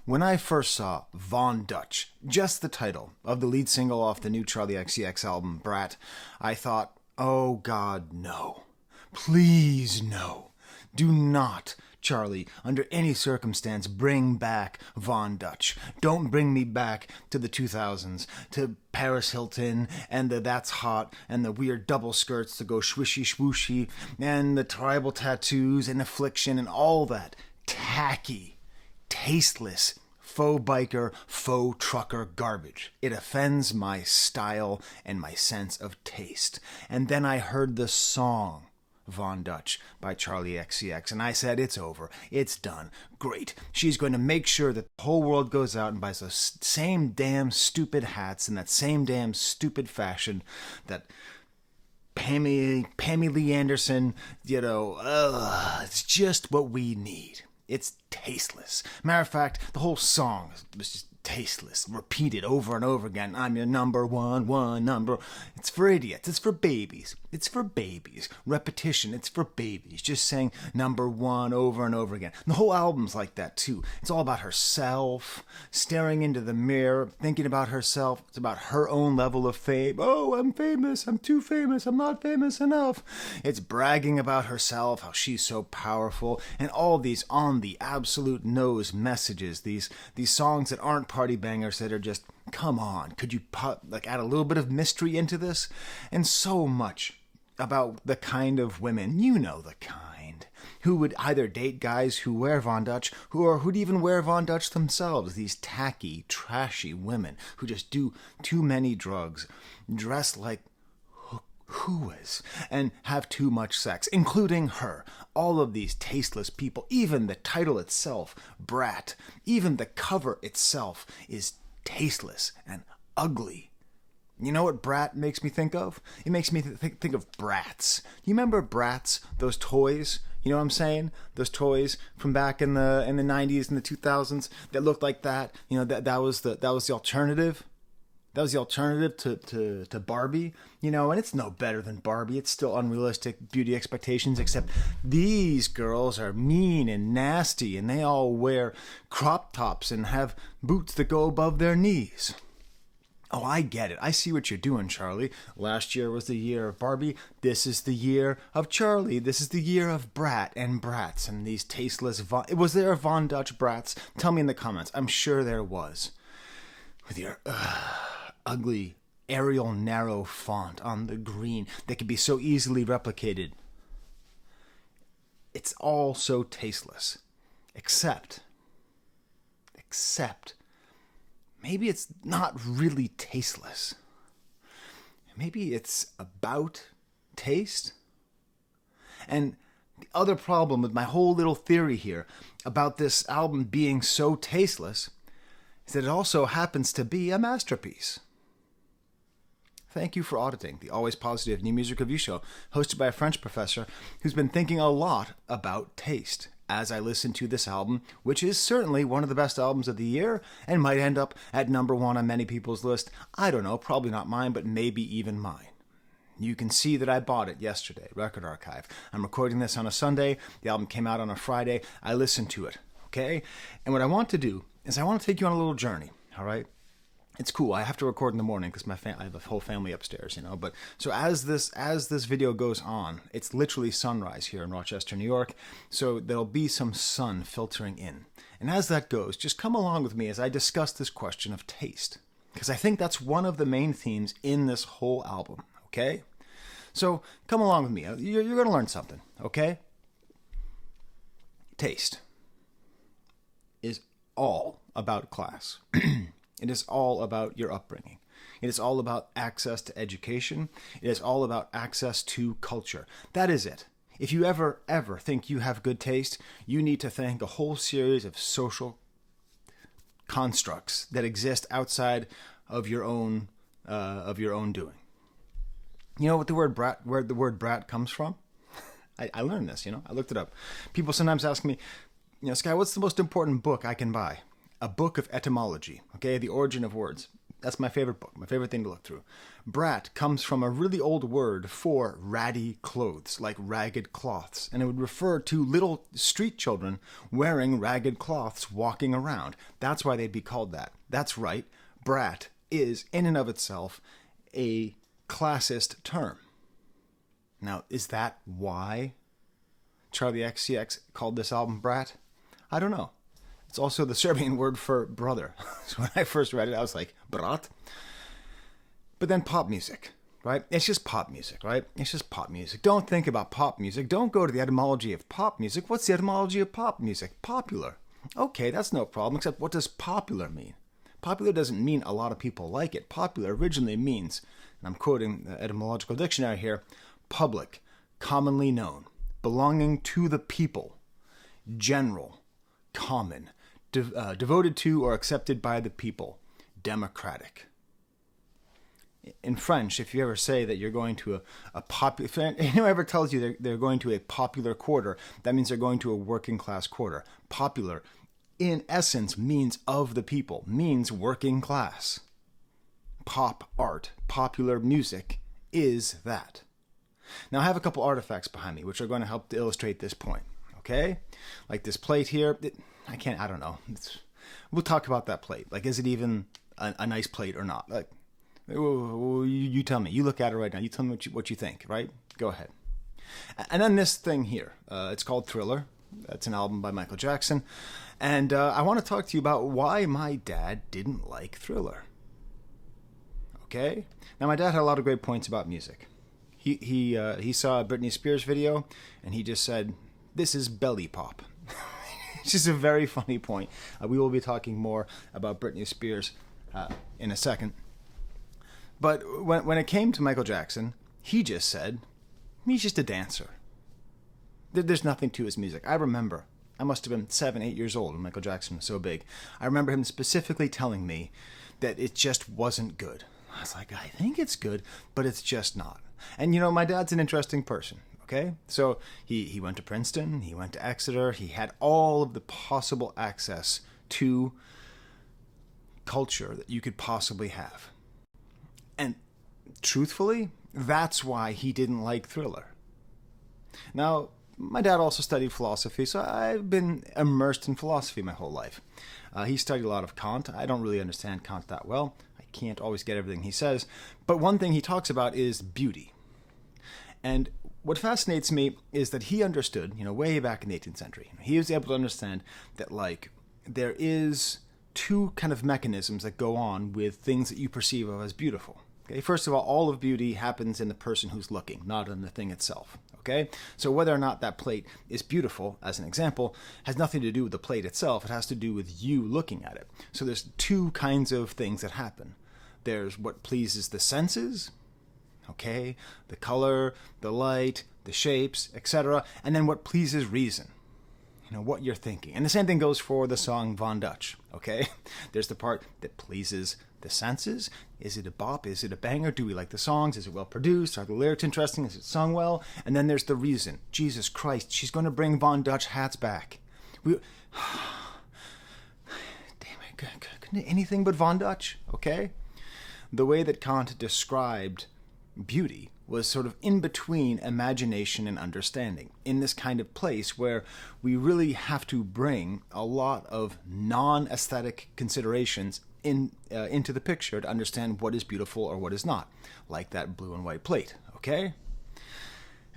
When I first saw Von Dutch, just the title of the lead single off the new Charli XCX album, Brat, I thought, oh God, no. Please no. Do not, Charli, under any circumstance, bring back Von Dutch. Don't bring me back to the 2000s, to Paris Hilton, and the That's Hot, and the weird double skirts that go swishy swooshy, and the tribal tattoos, and affliction, and all that tacky, tasteless, faux biker, faux trucker garbage. It offends my style and my sense of taste. And then I heard the song Von Dutch by Charli XCX, and I said, it's over. It's done. Great. She's going to make sure that the whole world goes out and buys those same damn stupid hats in that same damn stupid fashion that Pammy Lee Anderson, it's just what we need. It's tasteless. Matter of fact, the whole song was just tasteless, repeated over and over again. I'm your number one number. It's for idiots. It's for babies. It's for babies. Repetition. It's for babies. Just saying number one over and over again. And the whole album's like that too. It's all about herself, staring into the mirror, thinking about herself. It's about her own level of fame. Oh, I'm famous. I'm too famous. I'm not famous enough. It's bragging about herself, how she's so powerful, and all these on the absolute nose messages. These songs that aren't party bangers, that are just, come on, could you add a little bit of mystery into this? And so much about the kind of women, you know the kind, who would either date guys who wear Von Dutch, who'd even wear Von Dutch themselves. These tacky, trashy women who just do too many drugs, dress like hooas, and have too much sex, including her. All of these tasteless people, even the title itself, Brat, even the cover itself is tasteless and ugly. You know what Brat makes me think of? It makes me think of Brats. You remember Brats, those toys? You know what I'm saying? Those toys from back in the 90s and the 2000s that looked like that. You know, that was the alternative. That was the alternative to Barbie, and it's no better than Barbie. It's still unrealistic beauty expectations, except these girls are mean and nasty, and they all wear crop tops and have boots that go above their knees. Oh, I get it. I see what you're doing, Charli. Last year was the year of Barbie. This is the year of Charli. This is the year of Brat and Brats and these tasteless Was there a Von Dutch Brats? Tell me in the comments. I'm sure there was. With your ugly Arial narrow font on the green that can be so easily replicated. It's all so tasteless. Except, maybe it's not really tasteless. Maybe it's about taste. And the other problem with my whole little theory here about this album being so tasteless is that it also happens to be a masterpiece. Thank you for auditing the always positive new music review show hosted by a French professor who's been thinking a lot about taste as I listen to this album, which is certainly one of the best albums of the year and might end up at number one on many people's list. I don't know, probably not mine, but maybe even mine. You can see that I bought it yesterday, Record Archive. I'm recording this on a Sunday. The album came out on a Friday. I listened to it, okay? And what I want to do is I want to take you on a little journey, all right? It's cool. I have to record in the morning because I have a whole family upstairs, But so as this video goes on, it's literally sunrise here in Rochester, New York. So there'll be some sun filtering in. And as that goes, just come along with me as I discuss this question of taste, because I think that's one of the main themes in this whole album. Okay, so come along with me. You're going to learn something. Okay, taste is all about class. It is all about your upbringing. It is all about access to education. It is all about access to culture. That is it. If you ever think you have good taste, you need to thank a whole series of social constructs that exist outside of your own doing. You know what the word brat, where the word brat comes from? I learned this, I looked it up. People sometimes ask me, Skye, what's the most important book I can buy? A book of etymology, okay, the origin of words. That's my favorite book, my favorite thing to look through. Brat comes from a really old word for ratty clothes, like ragged cloths. And it would refer to little street children wearing ragged cloths walking around. That's why they'd be called that. That's right. Brat is, in and of itself, a classist term. Now, is that why Charli XCX called this album Brat? I don't know. It's also the Serbian word for brother. So when I first read it, I was like, Brat? But then pop music, right? It's just pop music, right? It's just pop music. Don't think about pop music. Don't go to the etymology of pop music. What's the etymology of pop music? Popular. Okay, that's no problem, except what does popular mean? Popular doesn't mean a lot of people like it. Popular originally means, and I'm quoting the etymological dictionary here, public, commonly known, belonging to the people, general, common, devoted to or accepted by the people, democratic. In French, if you ever say that you're going to if anyone ever tells you they're going to a popular quarter, that means they're going to a working class quarter. Popular, in essence, means of the people, means working class. Pop art, popular music, is that. Now, I have a couple artifacts behind me, which are going to help to illustrate this point, okay? Like this plate here, I don't know. We'll talk about that plate. Like, is it even a nice plate or not? Like, you tell me. You look at it right now. You tell me what you think, right? Go ahead. And then this thing here. It's called Thriller. That's an album by Michael Jackson. And I want to talk to you about why my dad didn't like Thriller. Okay? Now, my dad had a lot of great points about music. He saw a Britney Spears video, and he just said, "This is belly pop." It's just a very funny point. We will be talking more about Britney Spears in a second. But when it came to Michael Jackson, he just said, he's just a dancer. There's nothing to his music. I remember, I must have been 7, 8 years old when Michael Jackson was so big. I remember him specifically telling me that it just wasn't good. I was like, I think it's good, but it's just not. And my dad's an interesting person, okay? So he went to Princeton, he went to Exeter, he had all of the possible access to culture that you could possibly have. And truthfully, that's why he didn't like Thriller. Now, my dad also studied philosophy, so I've been immersed in philosophy my whole life. He studied a lot of Kant. I don't really understand Kant that well. I can't always get everything he says. But one thing he talks about is beauty. And what fascinates me is that he understood, way back in the 18th century, he was able to understand that, there is two kind of mechanisms that go on with things that you perceive of as beautiful. Okay, first of all of beauty happens in the person who's looking, not in the thing itself. Okay, so whether or not that plate is beautiful, as an example, has nothing to do with the plate itself. It has to do with you looking at it. So there's two kinds of things that happen. There's what pleases the senses, okay, the color, the light, the shapes, etc., and then what pleases reason. What you're thinking. And the same thing goes for the song Von Dutch, okay? There's the part that pleases the senses. Is it a bop? Is it a banger? Do we like the songs? Is it well produced? Are the lyrics interesting? Is it sung well? And then there's the reason. Jesus Christ, she's going to bring Von Dutch hats back. Damn it, anything but Von Dutch, okay? The way that Kant described beauty was sort of in between imagination and understanding, in this kind of place where we really have to bring a lot of non-aesthetic considerations into the picture to understand what is beautiful or what is not, like that blue and white plate, okay?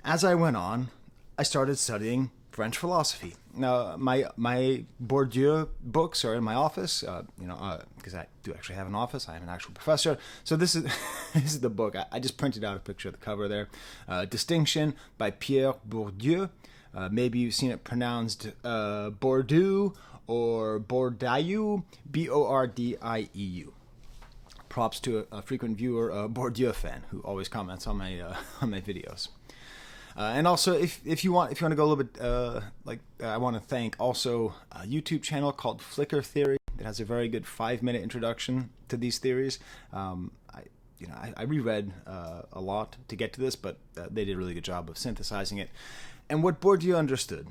As I went on, I started studying French philosophy. Now, my Bourdieu books are in my office, because I do actually have an office. I am an actual professor. So this is the book. I just printed out a picture of the cover there. Distinction by Pierre Bourdieu. Maybe you've seen it pronounced Bourdieu or Bourdieu, Bordieu. Props to a frequent viewer, a Bourdieu fan, who always comments on my videos. And also, if you want to go a little bit, I want to thank also a YouTube channel called Flicker Theory. It has a very good 5-minute introduction to these theories. I reread a lot to get to this, but they did a really good job of synthesizing it. And what Bourdieu understood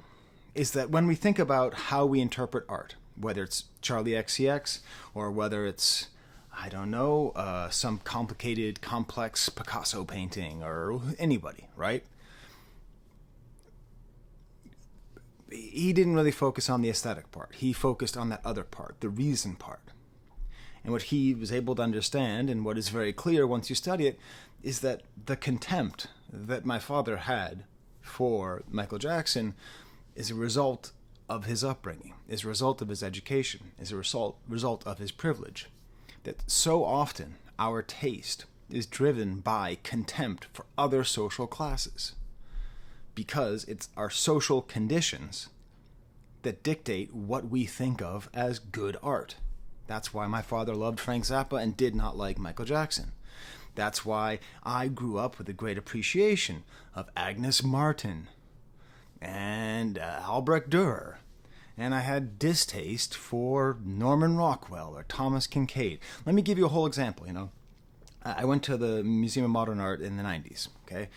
is that when we think about how we interpret art, whether it's Charli XCX or whether it's I don't know, some complicated, complex Picasso painting or anybody, right? He didn't really focus on the aesthetic part. He focused on that other part, the reason part. And what he was able to understand, and what is very clear once you study it, is that the contempt that my father had for Michael Jackson is a result of his upbringing, is a result of his education, is a result of his privilege. That so often our taste is driven by contempt for other social classes, because it's our social conditions that dictate what we think of as good art. That's why my father loved Frank Zappa and did not like Michael Jackson. That's why I grew up with a great appreciation of Agnes Martin and Albrecht Dürer. And I had distaste for Norman Rockwell or Thomas Kincaid. Let me give you a whole example, I went to the Museum of Modern Art in the 90s, okay?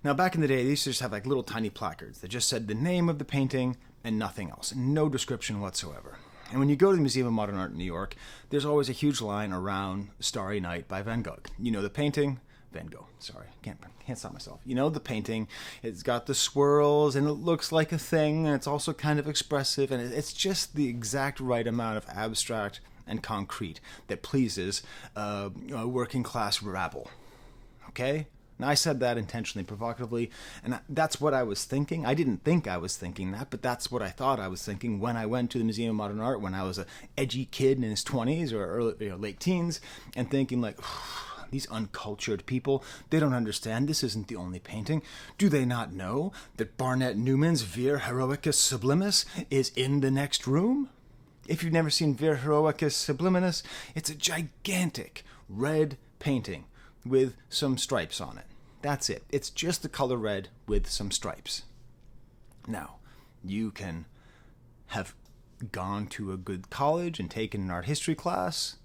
Now, back in the day, they used to just have like little tiny placards that just said the name of the painting and nothing else, no description whatsoever. And when you go to the Museum of Modern Art in New York, there's always a huge line around Starry Night by Van Gogh. You know the painting? Van Gogh, sorry, can't stop myself. You know the painting, it's got the swirls and it looks like a thing, and it's also kind of expressive, and it's just the exact right amount of abstract and concrete that pleases a working class rabble. Okay? Now, I said that intentionally, provocatively, and that's what I was thinking. I didn't think I was thinking that, but that's what I thought I was thinking when I went to the Museum of Modern Art when I was an edgy kid in his 20s or early, late teens, and thinking like, these uncultured people, they don't understand this isn't the only painting. Do they not know that Barnett Newman's Vir Heroicus Sublimis is in the next room? If you've never seen Vir Heroicus Sublimis, it's a gigantic red painting with some stripes on it. That's it. It's just the color red with some stripes. Now, you can have gone to a good college and taken an art history class.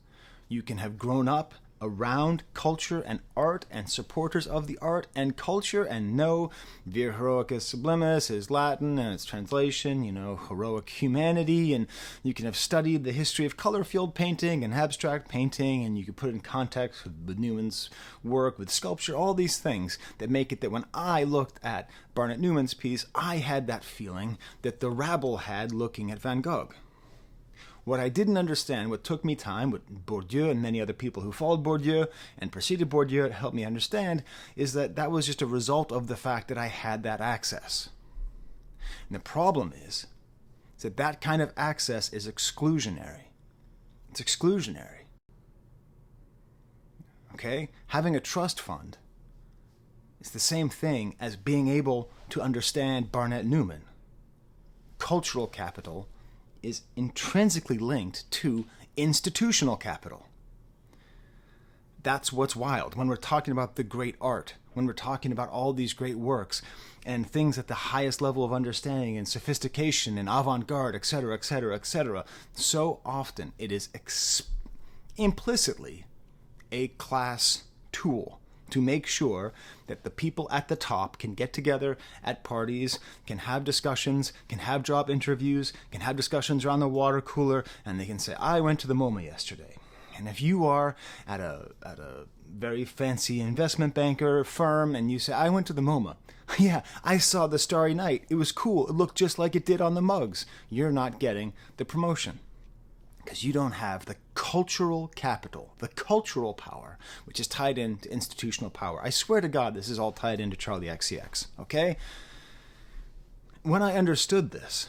You can have grown up around culture and art and supporters of the art and culture and know Vir Heroicus Sublimis is Latin and its translation, heroic humanity, and you can have studied the history of color field painting and abstract painting, and you can put it in context with Newman's work, with sculpture, all these things that make it that when I looked at Barnett Newman's piece, I had that feeling that the rabble had looking at Van Gogh. What I didn't understand, what took me time, what Bourdieu and many other people who followed Bourdieu and preceded Bourdieu to help me understand, is that that was just a result of the fact that I had that access. And the problem is that that kind of access is exclusionary. It's exclusionary. Okay? Having a trust fund is the same thing as being able to understand Barnett Newman. Cultural capital is intrinsically linked to institutional capital. That's what's wild. When we're talking about the great art, when we're talking about all these great works and things at the highest level of understanding and sophistication and avant-garde, etc., etc., etc., so often it is implicitly a class tool to make sure that the people at the top can get together at parties, can have discussions, can have job interviews, can have discussions around the water cooler, and they can say, I went to the MoMA yesterday. And if you are at a very fancy investment banker firm and you say, I went to the MoMA, yeah, I saw the Starry Night, it was cool, it looked just like it did on the mugs, you're not getting the promotion. Because you don't have the cultural capital, the cultural power, which is tied into institutional power. I swear to God, this is all tied into Charli XCX, okay? When I understood this,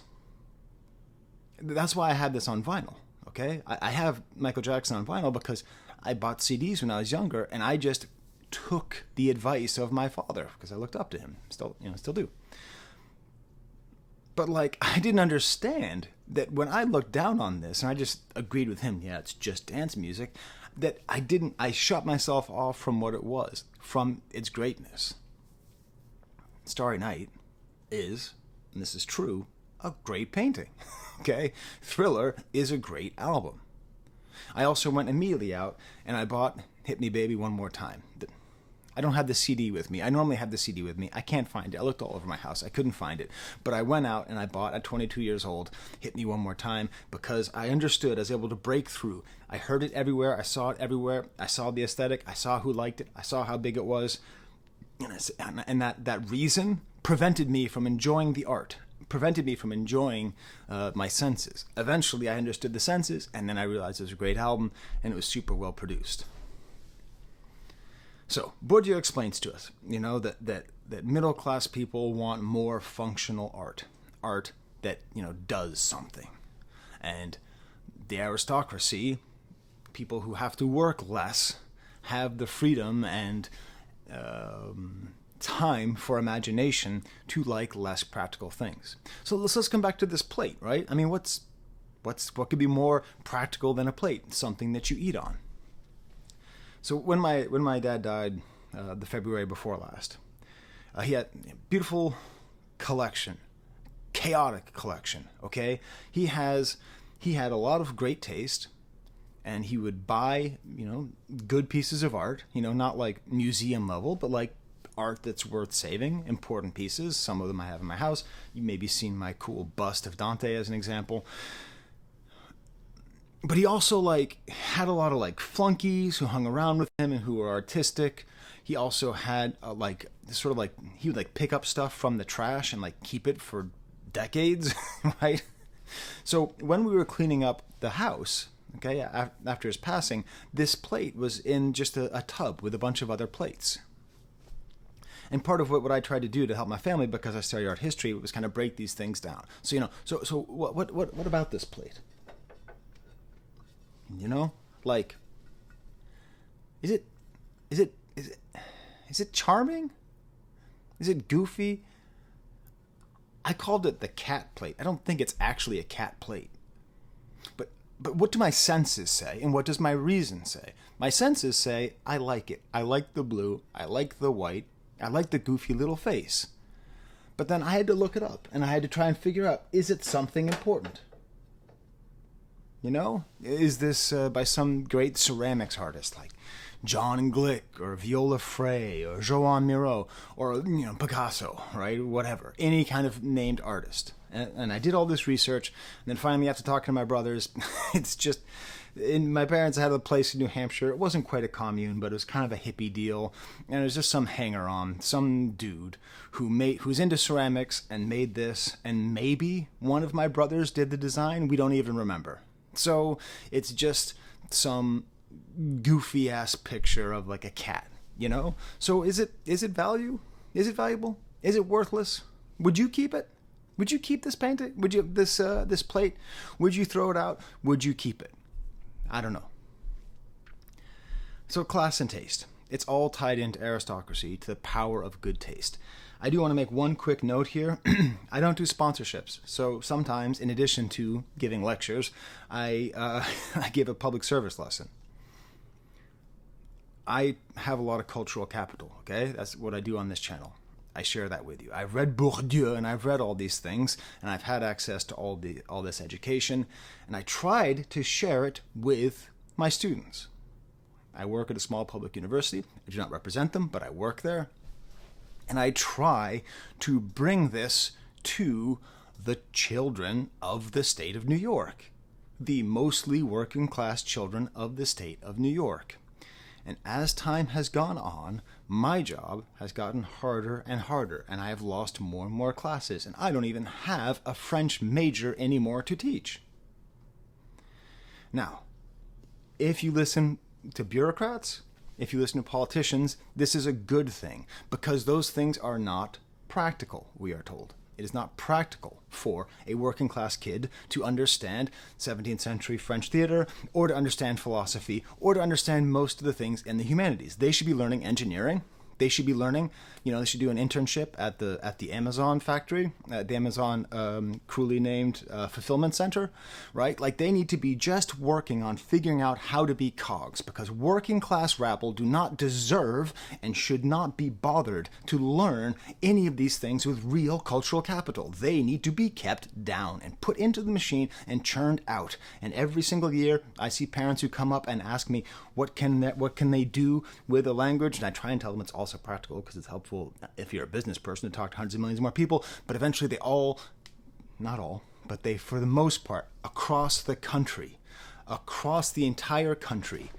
that's why I had this on vinyl, okay? I have Michael Jackson on vinyl because I bought CDs when I was younger, and I just took the advice of my father because I looked up to him, still do. But I didn't understand that when I looked down on this, and I just agreed with him, yeah, it's just dance music, that I shut myself off from what it was, from its greatness. Starry Night is, and this is true, a great painting, okay? Thriller is a great album. I also went immediately out and I bought Hit Me Baby One More Time. I don't have the CD with me. I normally have the CD with me. I can't find it. I looked all over my house. I couldn't find it. But I went out and I bought at 22 years old, Hit Me One More Time, because I understood. I was able to break through. I heard it everywhere. I saw it everywhere. I saw the aesthetic. I saw who liked it. I saw how big it was. And that reason prevented me from enjoying the art, prevented me from enjoying my senses. Eventually, I understood the senses, and then I realized it was a great album, and it was super well produced. So Bourdieu explains to us, that middle class people want more functional art that does something, and the aristocracy, people who have to work less, have the freedom and time for imagination to like less practical things. So let's come back to this plate, right? I mean, what could be more practical than a plate? Something that you eat on. So when my dad died, the February before last, he had a beautiful collection, chaotic collection. Okay, he had a lot of great taste, and he would buy good pieces of art. Not like museum level, but like art that's worth saving, important pieces. Some of them I have in my house. You maybe seen my cool bust of Dante as an example. But he also had a lot of flunkies who hung around with him and who were artistic. He also had he would pick up stuff from the trash and keep it for decades, right? So when we were cleaning up the house, okay, after his passing, this plate was in just a tub with a bunch of other plates. And part of what I tried to do to help my family, because I studied art history, was kind of break these things down. So so what about this plate? Is it charming? Is it goofy? I called it the cat plate. I don't think it's actually a cat plate. But what do my senses say, and what does my reason say? My senses say, I like it. I like the blue. I like the white. I like the goofy little face. But then I had to look it up, and I had to try and figure out, is it something important? Is this by some great ceramics artist like John Glick or Viola Frey or Joan Miro or Picasso, right? Whatever, any kind of named artist. And I did all this research, and then finally after talking to my brothers, it's just, my parents had a place in New Hampshire. It wasn't quite a commune, but it was kind of a hippie deal, and it was just some hanger-on, some dude who's into ceramics and made this, and maybe one of my brothers did the design. We don't even remember. So it's just some goofy ass picture of a cat, So is it value? Is it valuable? Is it worthless? Would you keep it? Would you keep this painting? Would you this plate? Would you throw it out? Would you keep it? I don't know. So class and taste. It's all tied into aristocracy, to the power of good taste. I do want to make one quick note here. I don't do sponsorships. So sometimes, in addition to giving lectures, I give a public service lesson. I have a lot of cultural capital, okay? That's what I do on this channel. I share that with you. I've read Bourdieu, and I've read all these things, and I've had access to all this education, and I tried to share it with my students. I work at a small public university. I do not represent them, but I work there. And I try to bring this to the children of the state of New York, the mostly working class children of the state of New York. And as time has gone on, my job has gotten harder and harder, and I have lost more and more classes, and I don't even have a French major anymore to teach. Now, if you listen to bureaucrats, if you listen to politicians, this is a good thing, because those things are not practical, we are told. It is not practical for a working class kid to understand 17th century French theater, or to understand philosophy, or to understand most of the things in the humanities. They should be learning engineering. They should be learning, they should do an internship at the Amazon factory, at the Amazon cruelly named fulfillment center, right? They need to be just working on figuring out how to be cogs, because working class rabble do not deserve and should not be bothered to learn any of these things with real cultural capital. They need to be kept down and put into the machine and churned out. And every single year, I see parents who come up and ask me, what can they do with a language? And I try and tell them it's all also practical because it's helpful if you're a business person to talk to hundreds of millions more people. But eventually they all, not all, but they, for the most part, across the country, across the entire country,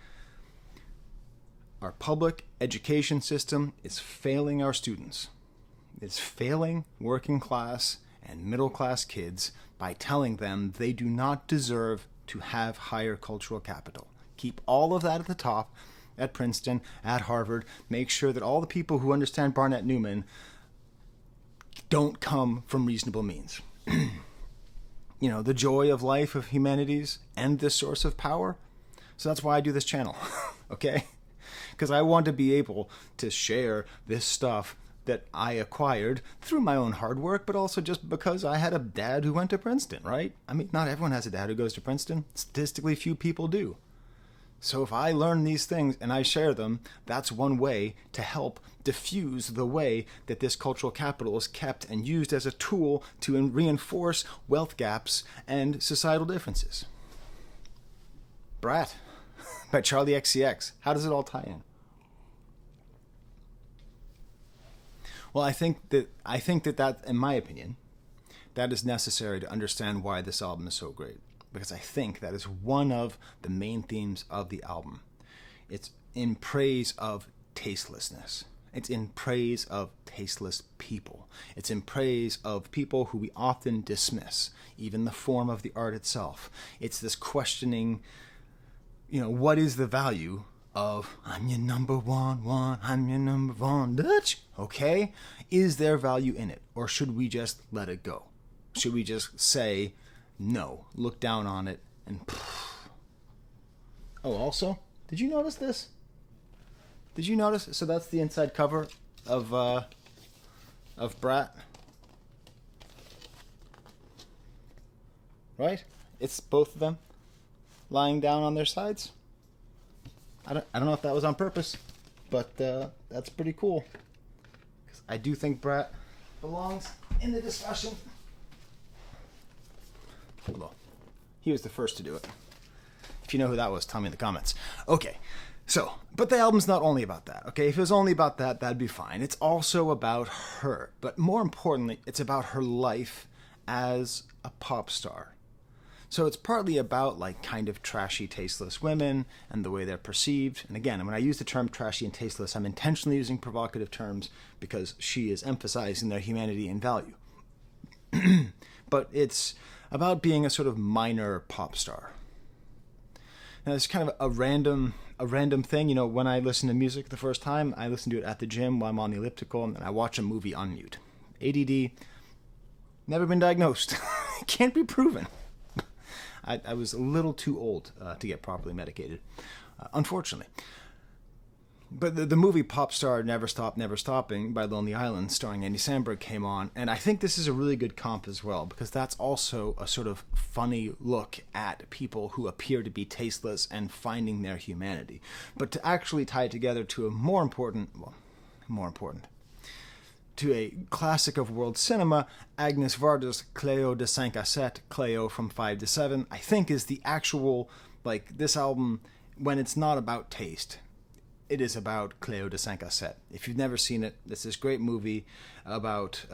our public education system is failing our students. It's failing working class and middle class kids by telling them they do not deserve to have higher cultural capital. Keep all of that at the top, at Princeton, at Harvard. Make sure that all the people who understand Barnett Newman don't come from reasonable means. You know, the joy of life of humanities and this source of power. So that's why I do this channel, okay? Because I want to be able to share this stuff that I acquired through my own hard work, but also just because I had a dad who went to Princeton, right? I mean, not everyone has a dad who goes to Princeton. Statistically, few people do. So if I learn these things and I share them, that's one way to help diffuse the way that this cultural capital is kept and used as a tool to reinforce wealth gaps and societal differences. Brat by Charli XCX. How does it all tie in? Well, I think that, in my opinion, that is necessary to understand why this album is so great. Because I think that is one of the main themes of the album. It's in praise of tastelessness. It's in praise of tasteless people. It's in praise of people who we often dismiss, even the form of the art itself. It's this questioning, what is the value of I'm your number one, I'm your number one, Dutch? Okay? Is there value in it? Or should we just let it go? Should we just say, no, look down on it, and Oh, also, did you notice this? Did you notice? So that's the inside cover of Brat. Right? It's both of them lying down on their sides. I don't know if that was on purpose, but that's pretty cool. Because I do think Brat belongs in the discussion. Well, he was the first to do it. If you know who that was, tell me in the comments. Okay, so, but the album's not only about that, okay? If it was only about that, that'd be fine. It's also about her, but more importantly, it's about her life as a pop star. So it's partly about, kind of trashy, tasteless women and the way they're perceived. And again, when I use the term trashy and tasteless, I'm intentionally using provocative terms because she is emphasizing their humanity and value. But it's about being a sort of minor pop star. Now, it's kind of a random thing. When I listen to music the first time, I listen to it at the gym while I'm on the elliptical, and then I watch a movie on mute. ADD, never been diagnosed. Can't be proven. I was a little too old to get properly medicated, unfortunately. But the movie Pop Star Never Stop, Never Stopping by Lonely Island, starring Andy Samberg, came on, and I think this is a really good comp as well, because that's also a sort of funny look at people who appear to be tasteless and finding their humanity. But to actually tie it together to a more important, to a classic of world cinema, Agnes Varda's Cléo de 5 à 7, Cléo from 5 to 7, I think is the actual, this album, when it's not about taste, it is about Cléo de 5 à 7. If you've never seen it, it's this great movie about,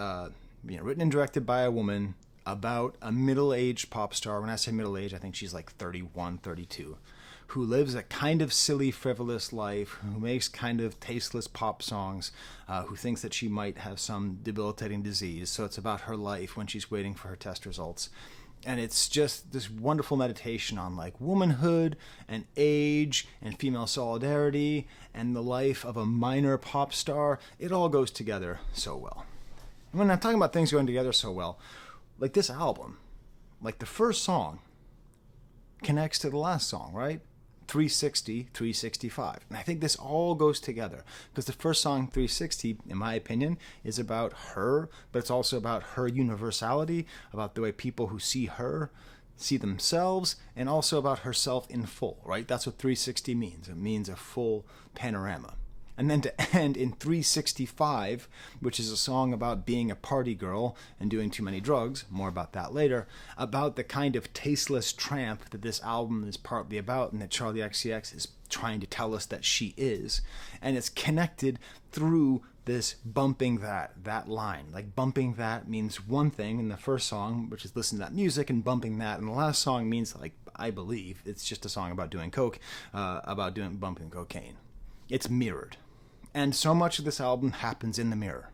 written and directed by a woman, about a middle-aged pop star. When I say middle-aged, I think she's 31, 32, who lives a kind of silly, frivolous life, who makes kind of tasteless pop songs, who thinks that she might have some debilitating disease. So it's about her life when she's waiting for her test results. And it's just this wonderful meditation on womanhood and age and female solidarity and the life of a minor pop star. It all goes together so well. And when I'm talking about things going together so well, this album, the first song connects to the last song, right? 360, 365. And I think this all goes together because the first song, 360, in my opinion, is about her, but it's also about her universality, about the way people who see her see themselves, and also about herself in full, right? That's what 360 means. It means a full panorama. And then to end in 365, which is a song about being a party girl and doing too many drugs, more about that later, about the kind of tasteless tramp that this album is partly about and that Charli XCX is trying to tell us that she is. And it's connected through this bumping that line. Like, bumping that means one thing in the first song, which is listen to that music, and bumping that in the last song means, like, I believe it's just a song about doing coke, bumping cocaine. It's mirrored. And so much of this album happens in the mirror.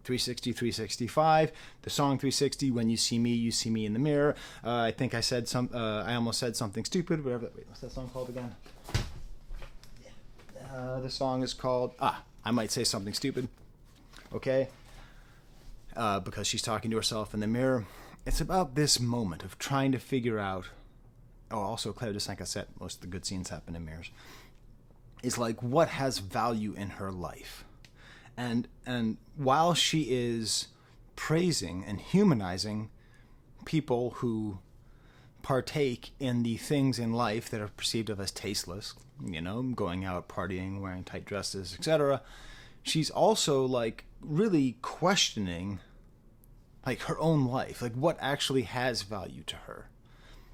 360, 365, the song 360, when you see me in the mirror. I think I said I almost said something stupid, whatever. Wait, what's that song called again? The song is called, I might say something stupid. Okay? Because she's talking to herself in the mirror. It's about this moment of trying to figure out, also Claire de Saint-Cassette, most of the good scenes happen in mirrors, is like what has value in her life. And while she is praising and humanizing people who partake in the things in life that are perceived of as tasteless, going out, partying, wearing tight dresses, etc., she's also like really questioning like her own life, like what actually has value to her.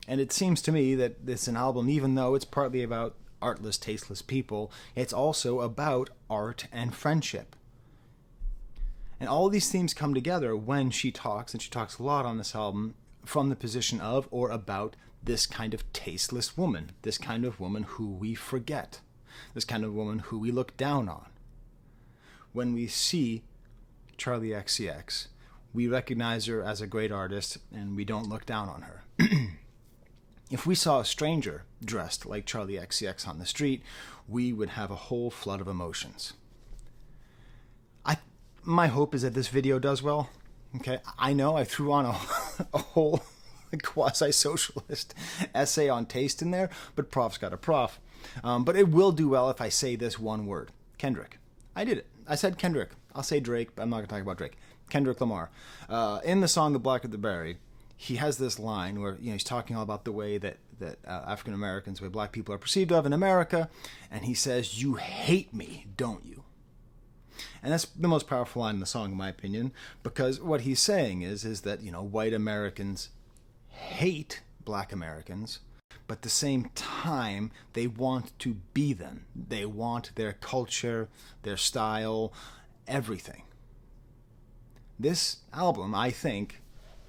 And it seems to me that it's an album, even though it's partly about artless, tasteless people, it's also about art and friendship. And all these themes come together when she talks, and she talks a lot on this album, from the position of or about this kind of tasteless woman, this kind of woman who we forget, this kind of woman who we look down on. When we see Charli XCX, we recognize her as a great artist, and we don't look down on her. If we saw a stranger dressed like Charli XCX on the street, we would have a whole flood of emotions. My hope is that this video does well. Okay, I know I threw on a whole quasi-socialist essay on taste in there, but prof's got a prof. But it will do well if I say this one word. Kendrick. I did it. I said Kendrick. I'll say Drake, but I'm not going to talk about Drake. Kendrick Lamar. In the song The Blacker the Berry, he has this line where he's talking all about the way that African Americans, the way black people are perceived of in America, and he says, "You hate me, don't you?" And that's the most powerful line in the song, in my opinion, because what he's saying is that white Americans hate black Americans, but at the same time they want to be them. They want their culture, their style, everything. This album, I think,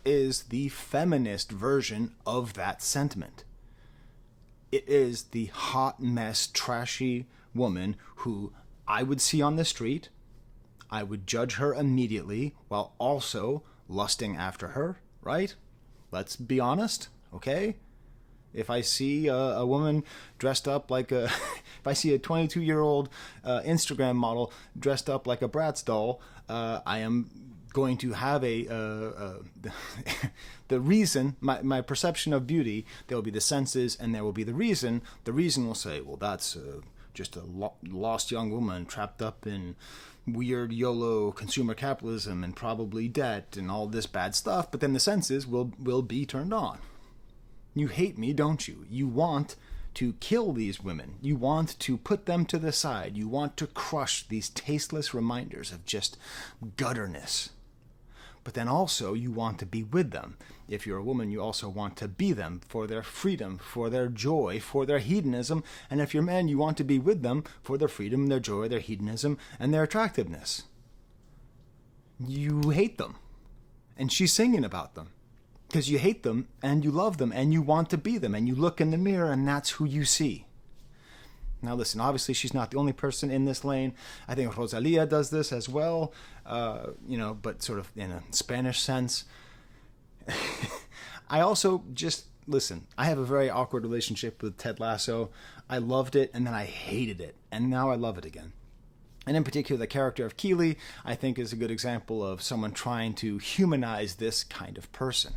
is the feminist version of that sentiment. It is the hot mess, trashy woman who I would see on the street. I would judge her immediately while also lusting after her, right? Let's be honest, okay? If I see a woman dressed up like if I see a 22-year-old Instagram model dressed up like a Brat's doll, I am going to have the reason, my perception of beauty, there will be the senses and there will be the reason. The reason will say, well, that's just a lost young woman trapped up in weird YOLO consumer capitalism and probably debt and all this bad stuff, but then the senses will be turned on. You hate me, don't you? You want to kill these women. You want to put them to the side. You want to crush these tasteless reminders of just gutterness. But then also you want to be with them. If you're a woman, you also want to be them for their freedom, for their joy, for their hedonism. And if you're a man, you want to be with them for their freedom, their joy, their hedonism, and their attractiveness. You hate them. And she's singing about them. Because you hate them, and you love them, and you want to be them, and you look in the mirror, and that's who you see. Now listen, obviously she's not the only person in this lane. I think Rosalia does this as well, but sort of in a Spanish sense. I also listen, I have a very awkward relationship with Ted Lasso. I loved it, and then I hated it, and now I love it again. And in particular, the character of Keeley, I think, is a good example of someone trying to humanize this kind of person.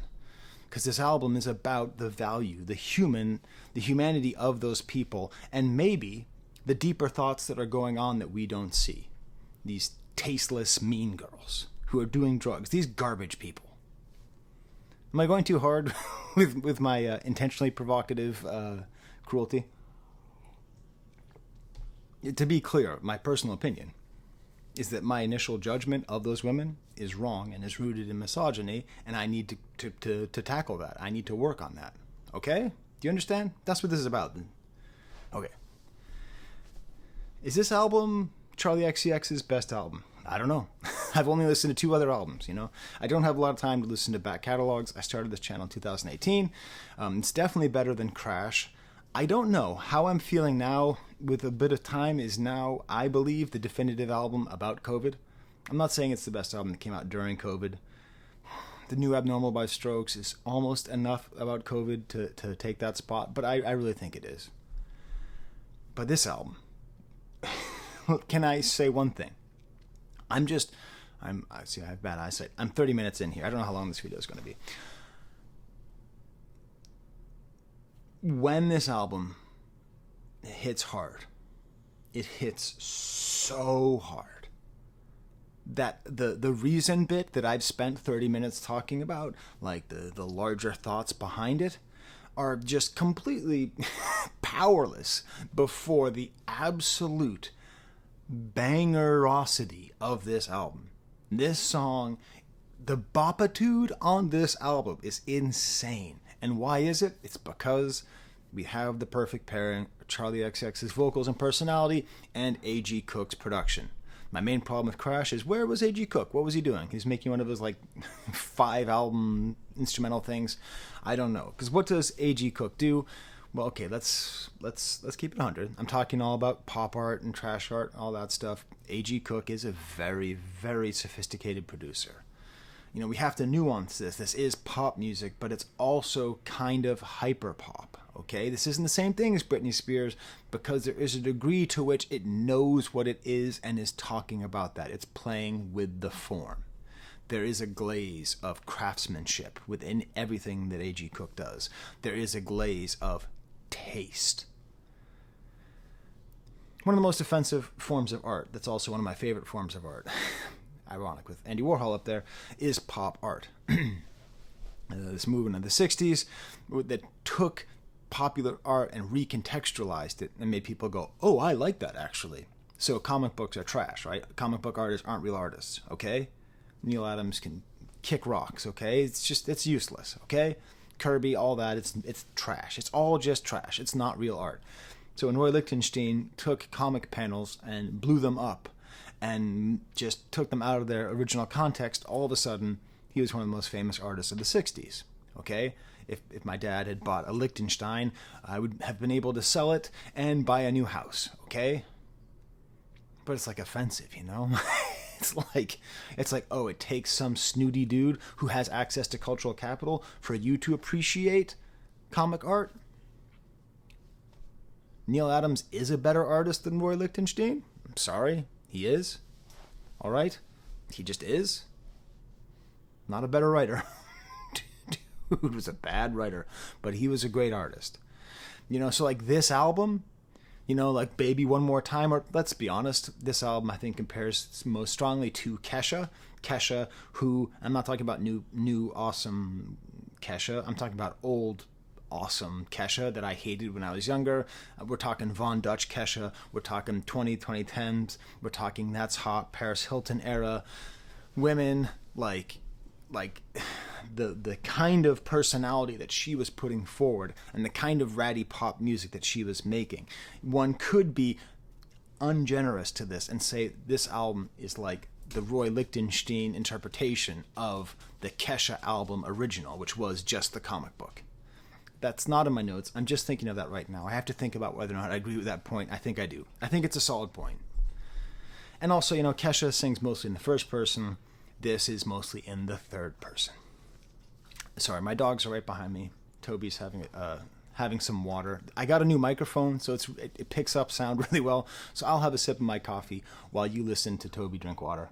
Because this album is about the value, the humanity of those people, and maybe the deeper thoughts that are going on that we don't see. These tasteless, mean girls who are doing drugs, these garbage people. Am I going too hard with my intentionally provocative cruelty? to be clear, my personal opinion is that my initial judgment of those women is wrong and is rooted in misogyny, and I need to tackle that. I need to work on that. Okay? Do you understand? That's what this is about. Okay. Is this album Charli XCX's best album? I don't know. I've only listened to 2 other albums, you know. I don't have a lot of time to listen to back catalogs. I started this channel in 2018. It's definitely better than Crash. I don't know. How I'm feeling now with a bit of time is now, I believe, the definitive album about COVID. I'm not saying it's the best album that came out during COVID. The new Abnormal by Strokes is almost enough about COVID to take that spot, but I really think it is. But this album, can I say one thing? I have bad eyesight. I'm 30 minutes in here. I don't know how long this video is going to be. When this album hits hard, it hits so hard that the reason bit that I've spent 30 minutes talking about, like the larger thoughts behind it, are just completely powerless before the absolute bangerosity of this album. This song, the bopitude on this album is insane. And why is it? It's because we have the perfect pairing of Charli XCX's vocals and personality and A.G. Cook's production. My main problem with Crash is, where was A.G. Cook? What was he doing? He's making one of his 5 album instrumental things. I don't know. Because what does A.G. Cook do? Well, okay, let's keep it 100. I'm talking all about pop art and trash art, all that stuff. A.G. Cook is a very, very sophisticated producer. You know, we have to nuance this. This is pop music, but it's also kind of hyper pop, okay? This isn't the same thing as Britney Spears because there is a degree to which it knows what it is and is talking about that. It's playing with the form. There is a glaze of craftsmanship within everything that A.G. Cook does. There is a glaze of taste. One of the most offensive forms of art, that's also one of my favorite forms of art, ironic with Andy Warhol up there, is pop art. This movement of the 60s that took popular art and recontextualized it and made people go, oh, I like that actually. So comic books are trash, right? Comic book artists aren't real artists, okay? Neil Adams can kick rocks, okay? It's useless, okay? Kirby, all that, it's trash. It's all just trash. It's not real art. So when Roy Lichtenstein took comic panels and blew them up and just took them out of their original context, all of a sudden, he was one of the most famous artists of the 60s, okay? If my dad had bought a Lichtenstein, I would have been able to sell it and buy a new house, okay? But it's offensive, you know? It's like, oh, it takes some snooty dude who has access to cultural capital for you to appreciate comic art? Neil Adams is a better artist than Roy Lichtenstein? I'm sorry, he is. All right? He just is. Not a better writer. Dude was a bad writer, but he was a great artist. You know, so this album, you know, Baby One More Time, or let's be honest, this album I think compares most strongly to Kesha. Kesha, who, I'm not talking about new awesome Kesha, I'm talking about old awesome Kesha that I hated when I was younger. We're talking Von Dutch Kesha, we're talking 2010s, we're talking That's Hot, Paris Hilton era, women like the kind of personality that she was putting forward and the kind of ratty pop music that she was making. One could be ungenerous to this and say this album is like the Roy Lichtenstein interpretation of the Kesha album original, which was just the comic book. That's not in my notes. I'm just thinking of that right now. I have to think about whether or not I agree with that point. I think I do. I think it's a solid point. And also, you know, Kesha sings mostly in the first person. This is mostly in the third person. Sorry, my dogs are right behind me. Toby's having some water. I got a new microphone, so it picks up sound really well. So I'll have a sip of my coffee while you listen to Toby drink water.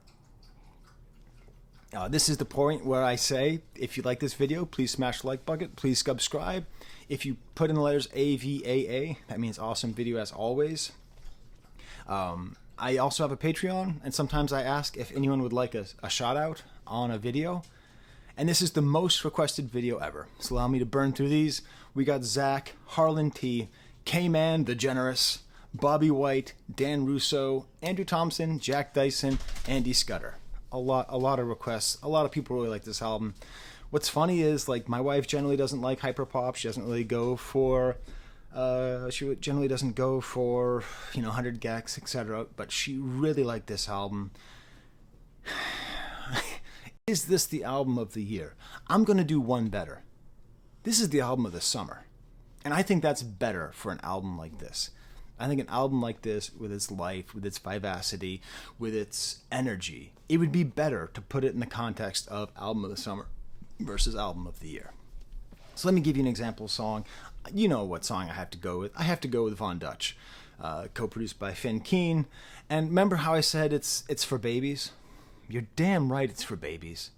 This is the point where I say, if you like this video, please smash the like button. Please subscribe. If you put in the letters AVAA, that means awesome video as always. I also have a Patreon, and sometimes I ask if anyone would like a shout out on a video. And this is the most requested video ever. So allow me to burn through these. We got Zach, Harlan T, K-Man the Generous, Bobby White, Dan Russo, Andrew Thompson, Jack Dyson, Andy Scudder. A lot of requests. A lot of people really like this album. What's funny is, like, my wife generally doesn't like hyperpop. She doesn't really go for, 100 gecs, etc. But she really liked this album. Is this the album of the year? I'm going to do one better. This is the album of the summer. And I think that's better for an album like this. I think an album like this, with its life, with its vivacity, with its energy, it would be better to put it in the context of album of the summer versus album of the year. So let me give you an example song. You know what song I have to go with. I have to go with Von Dutch, co-produced by Finn Keen. And remember how I said it's for babies? You're damn right it's for babies.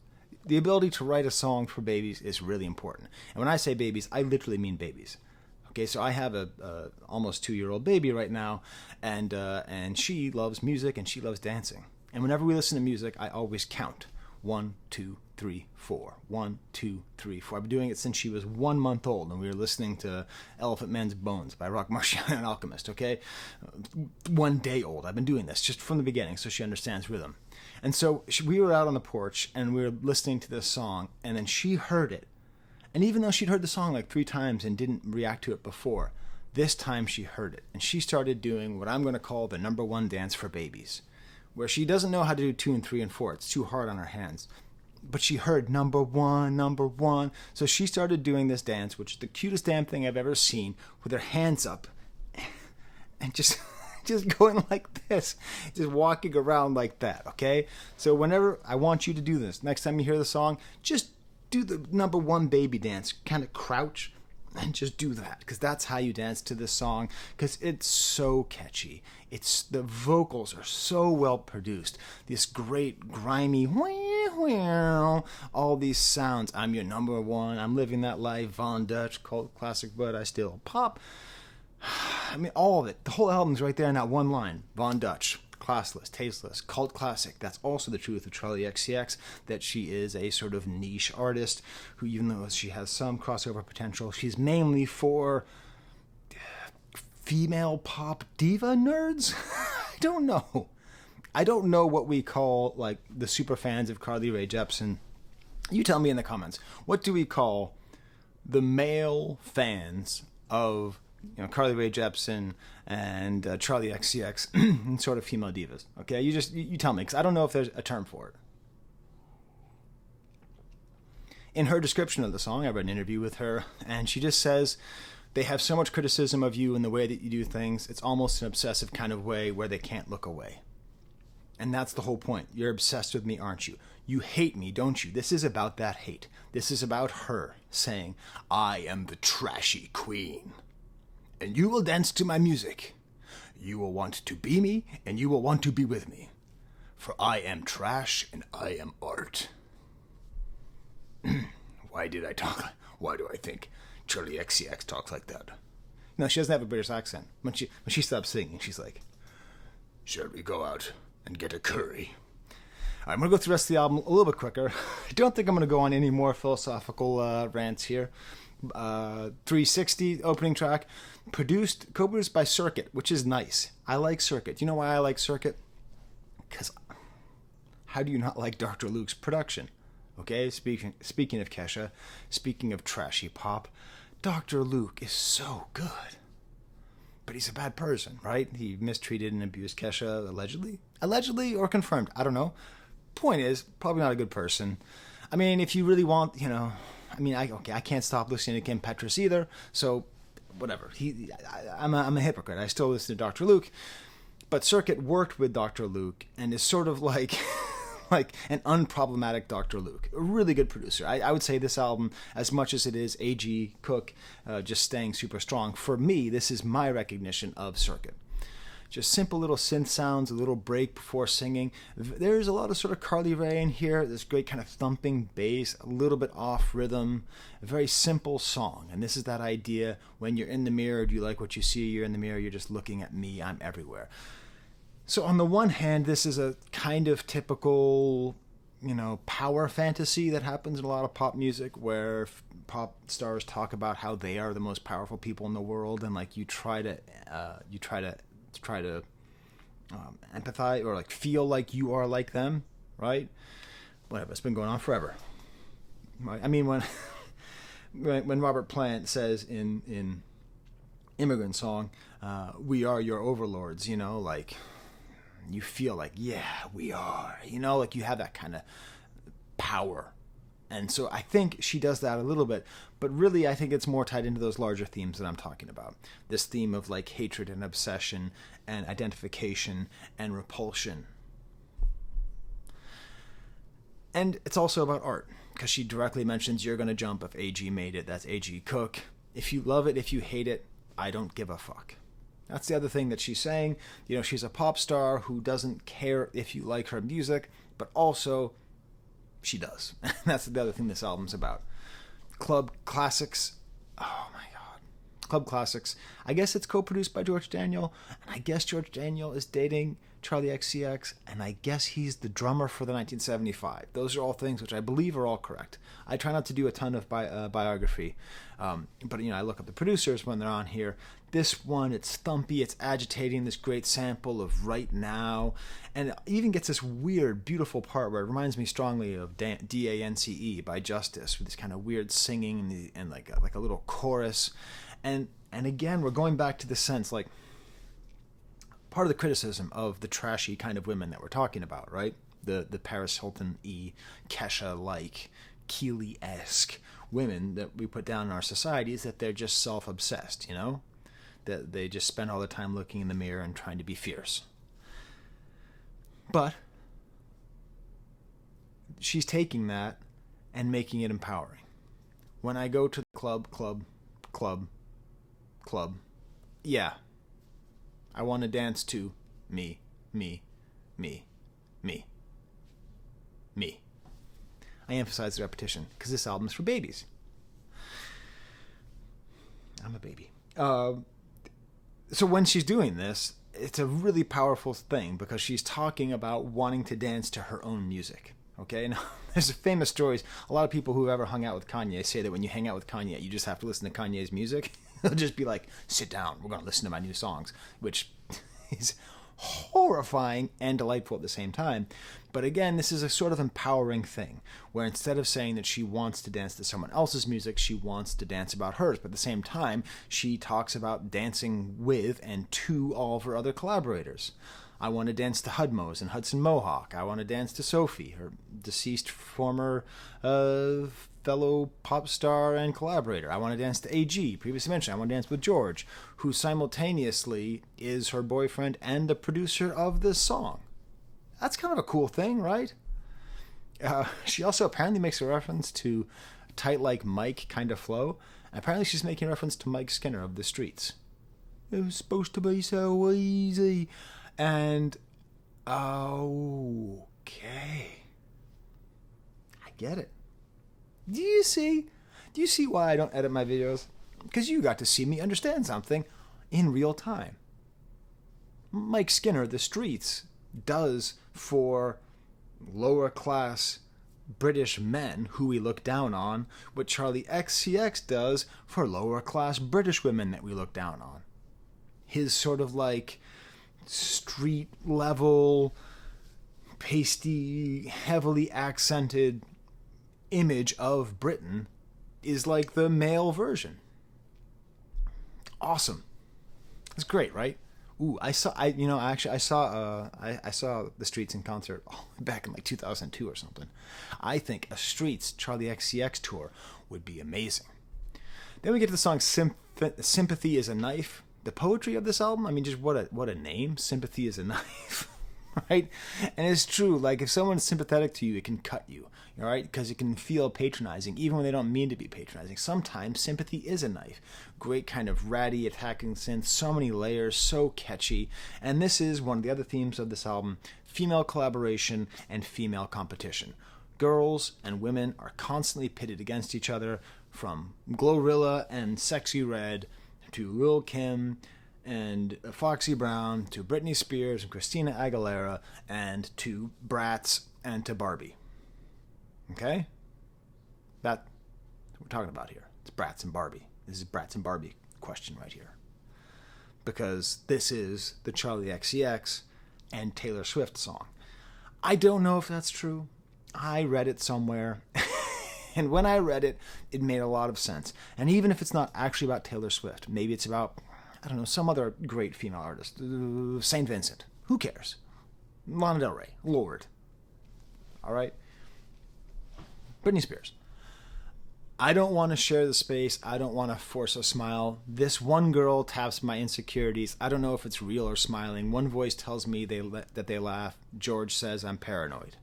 The ability to write a song for babies is really important. And when I say babies, I literally mean babies. Okay, so I have a almost 2-year-old baby right now, and she loves music and she loves dancing. And whenever we listen to music, I always count 1, 2, 3, 4. 1, 2, 3, 4. I've been doing it since she was 1 month old, and we were listening to Elephant Man's Bones by Rock Marciano and Alchemist. Okay, 1 day old. I've been doing this just from the beginning, so she understands rhythm. And so we were out on the porch, and we were listening to this song, and then she heard it. And even though she'd heard the song like 3 times and didn't react to it before, this time she heard it. And she started doing what I'm going to call the number 1 dance for babies, where she doesn't know how to do 2 and 3 and 4. It's too hard on her hands. But she heard number 1, number 1. So she started doing this dance, which is the cutest damn thing I've ever seen, with her hands up and just going like this, just walking around like that, okay? So whenever I want you to do this, next time you hear the song, just do the number 1 baby dance, kind of crouch and just do that, because that's how you dance to this song, because it's so catchy. The vocals are so well produced. This great grimy all these sounds. I'm your number 1. I'm living that life. Von Dutch, cult classic, but I still pop. I mean, all of it. The whole album's right there in that one line. Von Dutch. Classless, tasteless, cult classic. That's also the truth of Charli XCX, that she is a sort of niche artist who, even though she has some crossover potential, she's mainly for female pop diva nerds? I don't know. I don't know what we call, like, the super fans of Carly Rae Jepsen. You tell me in the comments. What do we call the male fans of Carly Rae Jepsen and Charli XCX and sort of female divas? Okay, you tell me, because I don't know if there's a term for it. In her description of the song, I read an interview with her, and she just says, they have so much criticism of you and the way that you do things, it's almost an obsessive kind of way where they can't look away. And that's the whole point. You're obsessed with me, aren't you? You hate me, don't you? This is about that hate. This is about her saying, I am the trashy queen. And you will dance to my music. You will want to be me, and you will want to be with me. For I am trash, and I am art. Why do I think Charli XCX talks like that? No, she doesn't have a British accent. When she stops singing, she's like, shall we go out and get a curry? All right, I'm going to go through the rest of the album a little bit quicker. I don't think I'm going to go on any more philosophical rants here. 360 opening track, co-produced by Circuit, which is nice. I like Circuit. You know why I like Circuit? Because how do you not like Dr. Luke's production? Okay, speaking of Kesha, speaking of trashy pop, Dr. Luke is so good. But he's a bad person, right? He mistreated and abused Kesha, allegedly or confirmed. I don't know. Point is, probably not a good person. I mean, if you really want, I can't stop listening to Kim Petras either. So, whatever. I'm a hypocrite. I still listen to Dr. Luke, but Circuit worked with Dr. Luke and is sort of like an unproblematic Dr. Luke. A really good producer. I would say this album, as much as it is A.G. Cook just staying super strong, for me, this is my recognition of Circuit. Just simple little synth sounds, a little break before singing. There's a lot of sort of Carly Rae in here. This great kind of thumping bass, a little bit off rhythm. A very simple song. And this is that idea, when you're in the mirror, do you like what you see? You're in the mirror, you're just looking at me, I'm everywhere. So on the one hand, this is a kind of typical, power fantasy that happens in a lot of pop music, where pop stars talk about how they are the most powerful people in the world, and like you try to to try to empathize or like feel like you are like them, right? Whatever, it's been going on forever. I mean, when Robert Plant says in Immigrant Song, we are your overlords, you know, like you feel like, yeah, we are, you know, like you have that kind of power. And so I think she does that a little bit, but really I think it's more tied into those larger themes that I'm talking about. This theme of like hatred and obsession and identification and repulsion. And it's also about art, because she directly mentions You're Gonna Jump if AG made it. That's AG Cook. If you love it, if you hate it, I don't give a fuck. That's the other thing that she's saying. You know, she's a pop star who doesn't care if you like her music, but also she does. That's the other thing this album's about. Club Classics. Oh my God. Club Classics. I guess it's co-produced by George Daniel, and I guess George Daniel is dating Charli XCX, and I guess he's the drummer for the 1975. Those are all things which I believe are all correct. I try not to do a ton of biography, but you know, I look up the producers when they're on here. This one, it's thumpy, it's agitating, this great sample of Right Now, and it even gets this weird, beautiful part where it reminds me strongly of DANCE by Justice, with this kind of weird singing and like a little chorus, and again, we're going back to the sense, like, part of the criticism of the trashy kind of women that we're talking about, right? The Paris Hilton-y, Kesha-like, Keely-esque women that we put down in our society is that they're just self-obsessed, you know? That they just spend all the time looking in the mirror and trying to be fierce. But she's taking that and making it empowering. When I go to the club, yeah, I want to dance to me. I emphasize the repetition because this album is for babies. I'm a baby. So when she's doing this, it's a really powerful thing because she's talking about wanting to dance to her own music. Okay, now there's famous stories. A lot of people who've ever hung out with Kanye say that when you hang out with Kanye, you just have to listen to Kanye's music. He'll just be like, sit down, we're going to listen to my new songs, which is horrifying and delightful at the same time. But again, this is a sort of empowering thing, where instead of saying that she wants to dance to someone else's music, she wants to dance about hers. But at the same time, she talks about dancing with and to all of her other collaborators. I want to dance to Hudmose and Hudson Mohawk. I want to dance to Sophie, her deceased former fellow pop star and collaborator. I want to dance to AG, previously mentioned. I want to dance with George, who simultaneously is her boyfriend and the producer of this song. That's kind of a cool thing, right? She also apparently makes a reference to Tight Like Mike kind of flow. Apparently she's making a reference to Mike Skinner of The Streets. It was supposed to be so easy. And, okay. I get it. Do you see why I don't edit my videos? Because you got to see me understand something in real time. Mike Skinner, The Streets, does for lower class British men who we look down on what Charli XCX does for lower class British women that we look down on. His sort of like street level, pasty, heavily accented image of Britain is like the male version. Awesome. It's great, right? Ooh, I saw The Streets in concert back in like 2002 or something. I think a Streets Charli XCX tour would be amazing. Then we get to the song Sympathy is a Knife. The poetry of this album, I mean, just what a name. Sympathy is a knife, right? And it's true, like if someone's sympathetic to you, it can cut you, all right? Because it can feel patronizing, even when they don't mean to be patronizing. Sometimes sympathy is a knife. Great kind of ratty attacking synth, so many layers, so catchy. And this is one of the other themes of this album, female collaboration and female competition. Girls and women are constantly pitted against each other, from Glorilla and Sexy Red to Lil' Kim and Foxy Brown to Britney Spears and Christina Aguilera and to Brat and to Barbie. Okay? That's what we're talking about here. It's Bratz and Barbie. This is Bratz and Barbie question right here. because this is the Charli XCX and Taylor Swift song. I don't know if that's true. I read it somewhere. And when I read it, it made a lot of sense. And even if it's not actually about Taylor Swift, maybe it's about, I don't know, some other great female artist. St. Vincent. Who cares? Lana Del Rey. Lorde. All right? Britney Spears. I don't want to share the space. I don't want to force a smile. This one girl taps my insecurities. I don't know if it's real or smiling. One voice tells me that they laugh. George says I'm paranoid.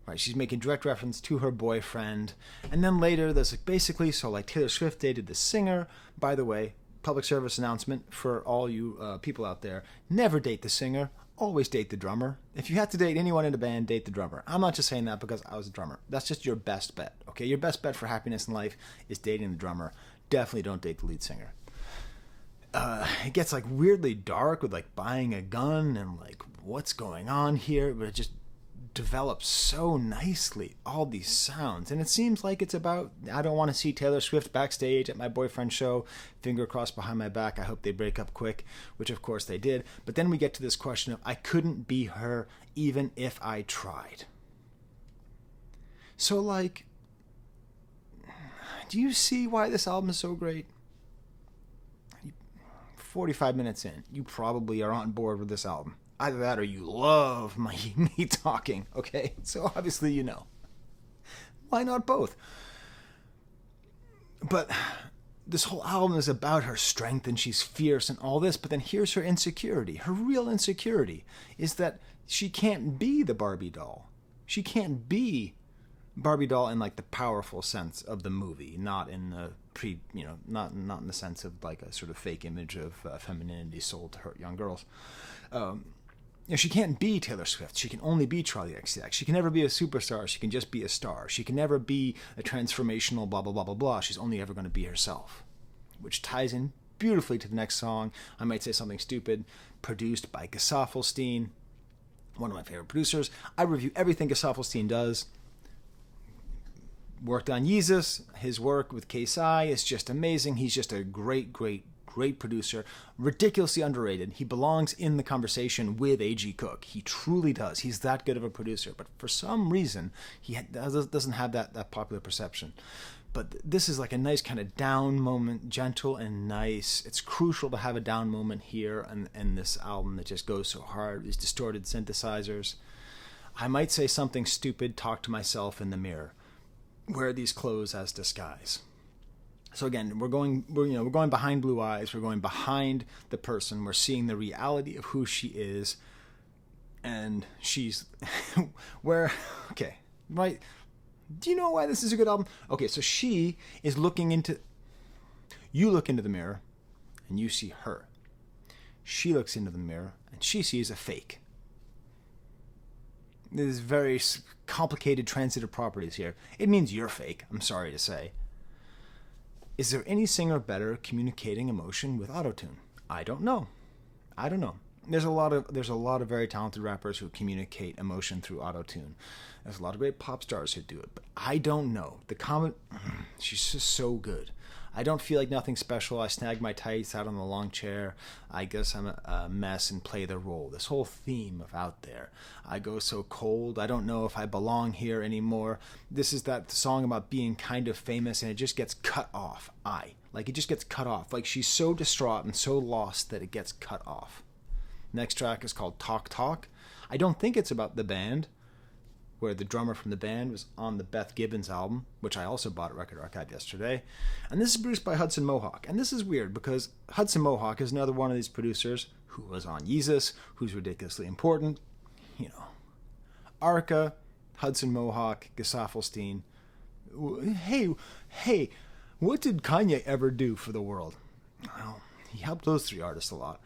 Right, she's making direct reference to her boyfriend. And then later, there's basically, so like Taylor Swift dated the singer. By the way, public service announcement for all you people out there. Never date the singer. Always date the drummer. If you have to date anyone in a band, date the drummer. I'm not just saying that because I was a drummer. That's just your best bet, okay? Your best bet for happiness in life is dating the drummer. Definitely don't date the lead singer. It gets like weirdly dark with like buying a gun and like what's going on here, but it just develops so nicely, all these sounds. And it seems like it's about, I don't want to see Taylor Swift backstage at my boyfriend's show, finger crossed behind my back, I hope they break up quick, which of course they did. But then we get to this question of, I couldn't be her even if I tried. So like, do you see why this album is so great? 45 minutes in, you probably are on board with this album. Either that or you love me talking, okay? So obviously you know. Why not both? But this whole album is about her strength and she's fierce and all this, but then here's her insecurity. Her real insecurity is that she can't be the Barbie doll. She can't be Barbie doll in like the powerful sense of the movie, not in the not in the sense of like a sort of fake image of femininity sold to hurt young girls. She can't be Taylor Swift. She can only be Charli XCX. She can never be a superstar. She can just be a star. She can never be a transformational blah, blah, blah, blah, blah. She's only ever going to be herself, which ties in beautifully to the next song. I might say something stupid, produced by Gesaffelstein, one of my favorite producers. I review everything Gesaffelstein does. Worked on Yeezus. His work with Skye is just amazing. He's just a great producer, ridiculously underrated. He belongs in the conversation with A.G. Cook. He truly does. He's that good of a producer. But for some reason, he doesn't have that popular perception. But this is like a nice kind of down moment, gentle and nice. It's crucial to have a down moment here and this album that just goes so hard. These distorted synthesizers. I might say something stupid, talk to myself in the mirror. Wear these clothes as disguise. So again, we're going behind blue eyes. We're going behind the person. We're seeing the reality of who she is, and she's okay, right? Do you know why this is a good album? Okay, so she is looking into. You look into the mirror, and you see her. She looks into the mirror, and she sees a fake. There's very complicated transitive properties here. It means you're fake. I'm sorry to say. Is there any singer better communicating emotion with autotune? I don't know. There's a lot of very talented rappers who communicate emotion through autotune. There's a lot of great pop stars who do it, but I don't know. She's just so good. I don't feel like nothing special. I snag my tights out on the long chair. I guess I'm a mess and play the role. This whole theme of out there. I go so cold. I don't know if I belong here anymore. This is that song about being kind of famous and it just gets cut off. It just gets cut off. Like she's so distraught and so lost that it gets cut off. Next track is called Talk Talk. I don't think it's about the band, where the drummer from the band was on the Beth Gibbons album, which I also bought at Record Archive yesterday. And this is produced by Hudson Mohawk. And this is weird because Hudson Mohawk is another one of these producers who was on Yeezus, who's ridiculously important. Arca, Hudson Mohawk, Gesaffelstein. Hey, what did Kanye ever do for the world? Well, he helped those three artists a lot.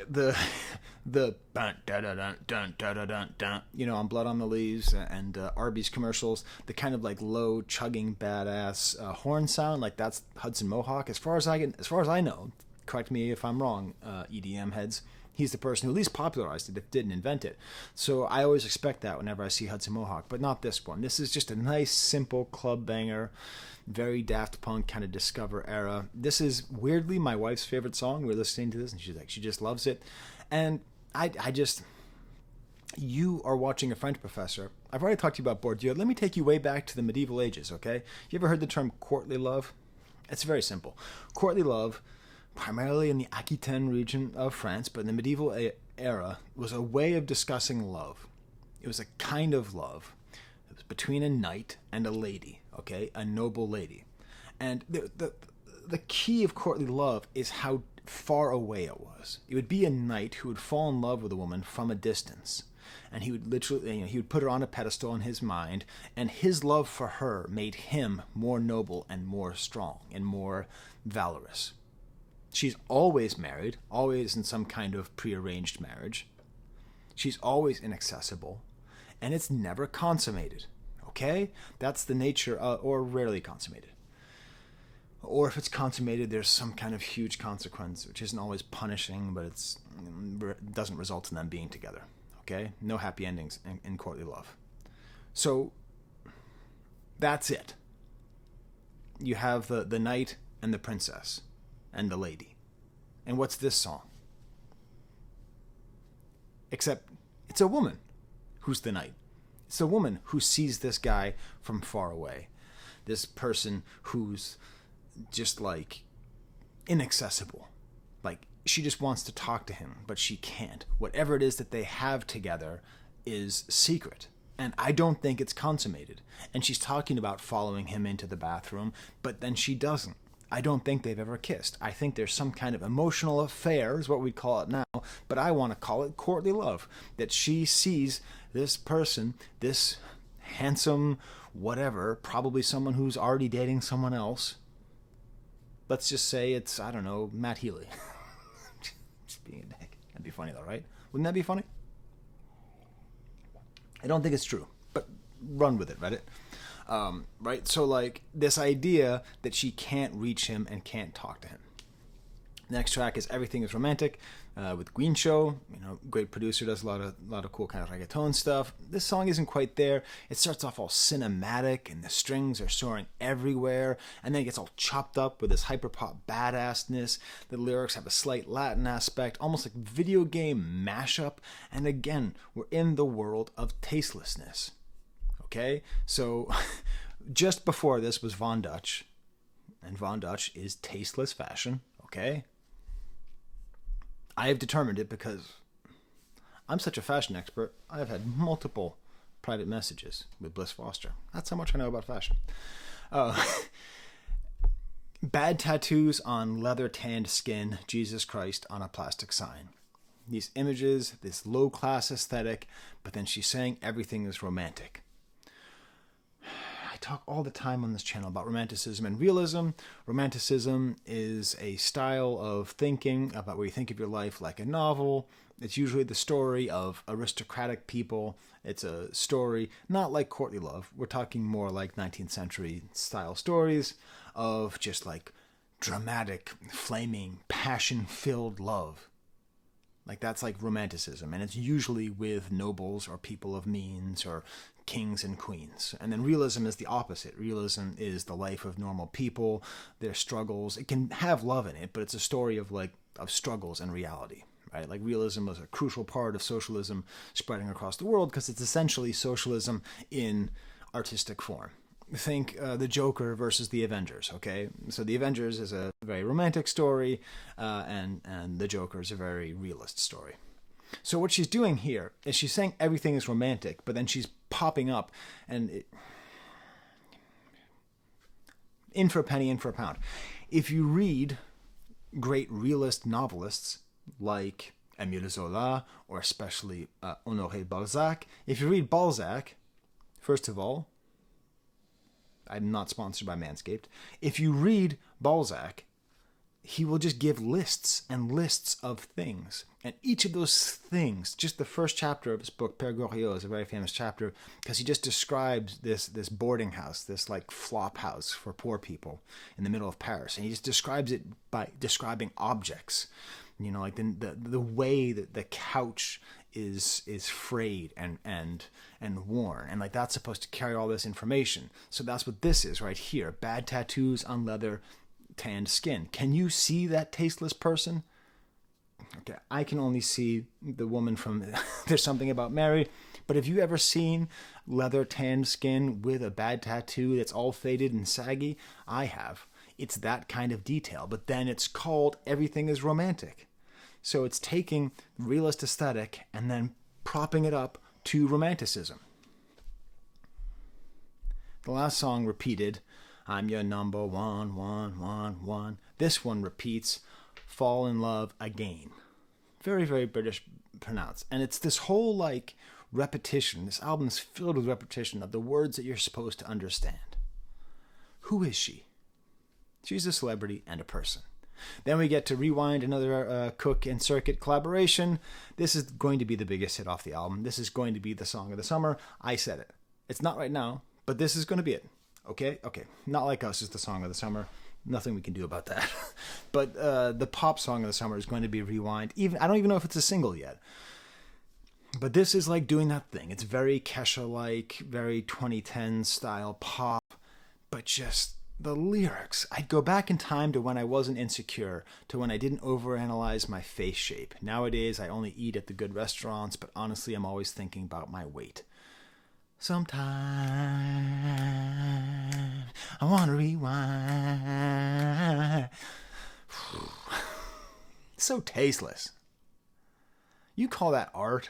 The on Blood on the Leaves and Arby's commercials, the kind of like low chugging badass horn sound, like that's Hudson Mohawk. As far as I know, Correct me if I'm wrong, EDM heads. He's the person who at least popularized it, if didn't invent it. So I always expect that whenever I see Hudson Mohawk, but not this one. This is just a nice, simple club banger, very Daft Punk kind of Discover era. This is weirdly my wife's favorite song. We're listening to this, and she's like, she just loves it. And I just, you are watching a French professor. I've already talked to you about Bourdieu. Let me take you way back to the medieval ages, okay? You ever heard the term courtly love? It's very simple. Courtly love, primarily in the Aquitaine region of France, but in the medieval era, was a way of discussing love. It was a kind of love. It was between a knight and a lady, okay? A noble lady. And the key of courtly love is how far away it was. It would be a knight who would fall in love with a woman from a distance. And he would literally, he would put her on a pedestal in his mind, and his love for her made him more noble and more strong and more valorous. She's always married, always in some kind of prearranged marriage. She's always inaccessible, and it's never consummated, okay? That's the nature, or rarely consummated. Or if it's consummated, there's some kind of huge consequence, which isn't always punishing, but it doesn't result in them being together, okay? No happy endings in courtly love. So that's it. You have the knight and the princess and the lady. And what's this song? Except it's a woman who's the knight. It's a woman who sees this guy from far away. This person who's just like inaccessible. Like she just wants to talk to him, but she can't. Whatever it is that they have together is secret. And I don't think it's consummated. And she's talking about following him into the bathroom, but then she doesn't. I don't think they've ever kissed. I think there's some kind of emotional affair, is what we'd call it now, but I want to call it courtly love. That she sees this person, this handsome whatever, probably someone who's already dating someone else. Let's just say it's, I don't know, Matt Healy. Just being a dick. That'd be funny though, right? Wouldn't that be funny? I don't think it's true, but run with it, Reddit. Right? So, like, this idea that she can't reach him and can't talk to him. Next track is Everything is Romantic with Green Show. You know, great producer, does a lot of cool kind of reggaeton stuff. This song isn't quite there. It starts off all cinematic and the strings are soaring everywhere, and then it gets all chopped up with this hyperpop badassness. The lyrics have a slight Latin aspect, almost like video game mashup. And again, we're in the world of tastelessness. Okay, so just before this was Von Dutch, and Von Dutch is tasteless fashion, okay? I have determined it because I'm such a fashion expert. I've had multiple private messages with Bliss Foster. That's how much I know about fashion. Bad tattoos on leather tanned skin, Jesus Christ on a plastic sign. These images, this low-class aesthetic, but then she's saying everything is romantic. I talk all the time on this channel about romanticism and realism. Romanticism is a style of thinking about where you think of your life like a novel. It's usually the story of aristocratic people. It's a story not like courtly love. We're talking more like 19th century style stories of just like dramatic, flaming, passion-filled love. Like that's like romanticism, and it's usually with nobles or people of means or kings and queens. And then realism is the opposite. Realism is the life of normal people, their struggles. It can have love in it, but it's a story of struggles and reality, right? Like realism was a crucial part of socialism spreading across the world because it's essentially socialism in artistic form. Think the Joker versus the Avengers, okay? So the Avengers is a very romantic story, and the Joker is a very realist story. So what she's doing here is she's saying everything is romantic, but then she's popping up, and in for a penny, in for a pound. If you read great realist novelists like Émile Zola, or especially Honoré Balzac, if you read Balzac, first of all, I'm not sponsored by Manscaped. If you read Balzac, he will just give lists and lists of things. And each of those things, just the first chapter of this book, Père Goriot, is a very famous chapter because he just describes this boarding house, this like flop house for poor people in the middle of Paris. And he just describes it by describing objects. You know, like the way that the couch is frayed and worn. And like that's supposed to carry all this information. So that's what this is right here. Bad tattoos on leather, tanned skin. Can you see that tasteless person? Okay, I can only see the woman from There's Something About Mary. But have you ever seen leather tanned skin with a bad tattoo that's all faded and saggy? I have. It's that kind of detail. But then it's called Everything is Romantic. So it's taking realist aesthetic and then propping it up to romanticism. The last song repeated, I'm your number one, one, one, one. This one repeats, fall in love again. Very, very British pronounced. And it's this whole like repetition. This album is filled with repetition of the words that you're supposed to understand. Who is she? She's a celebrity and a person. Then we get to Rewind, another Cook and Circuit collaboration. This is going to be the biggest hit off the album. This is going to be the song of the summer. I said it. It's not right now, but this is going to be it. Okay? Not Like Us is the song of the summer. Nothing we can do about that. But the pop song of the summer is going to be Rewind. I don't even know if it's a single yet. But this is like doing that thing. It's very Kesha-like, very 2010 style pop, but just the lyrics. I'd go back in time to when I wasn't insecure, to when I didn't overanalyze my face shape. Nowadays, I only eat at the good restaurants, but honestly, I'm always thinking about my weight. Sometimes I want to rewind. So tasteless. You call that art?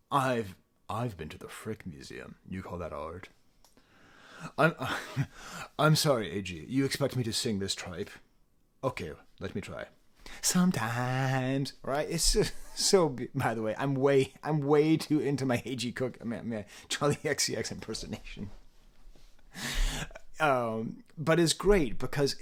I've been to the Frick Museum. You call that art? I'm sorry, AG. You expect me to sing this tripe? Okay, let me try. Sometimes, right? It's just so. By the way, I'm way too into my AG Cook, my Charli XCX impersonation. But it's great because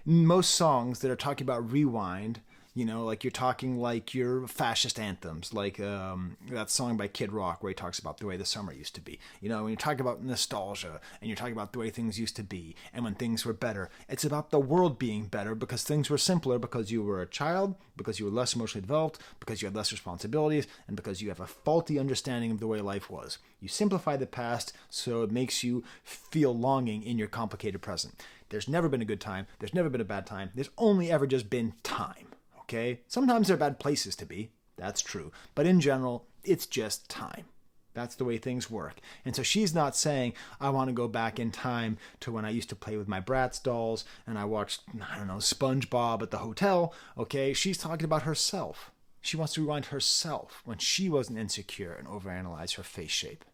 most songs that are talking about rewind, you know, like you're talking like your fascist anthems, like that song by Kid Rock where he talks about the way the summer used to be. You know, when you're talking about nostalgia and you're talking about the way things used to be and when things were better, it's about the world being better because things were simpler because you were a child, because you were less emotionally developed, because you had less responsibilities, and because you have a faulty understanding of the way life was. You simplify the past so it makes you feel longing in your complicated present. There's never been a good time. There's never been a bad time. There's only ever just been time. Okay? Sometimes there are bad places to be. That's true. But in general, it's just time. That's the way things work. And so she's not saying, I want to go back in time to when I used to play with my Bratz dolls and I watched, SpongeBob at the hotel. Okay? She's talking about herself. She wants to rewind herself when she wasn't insecure and overanalyze her face shape.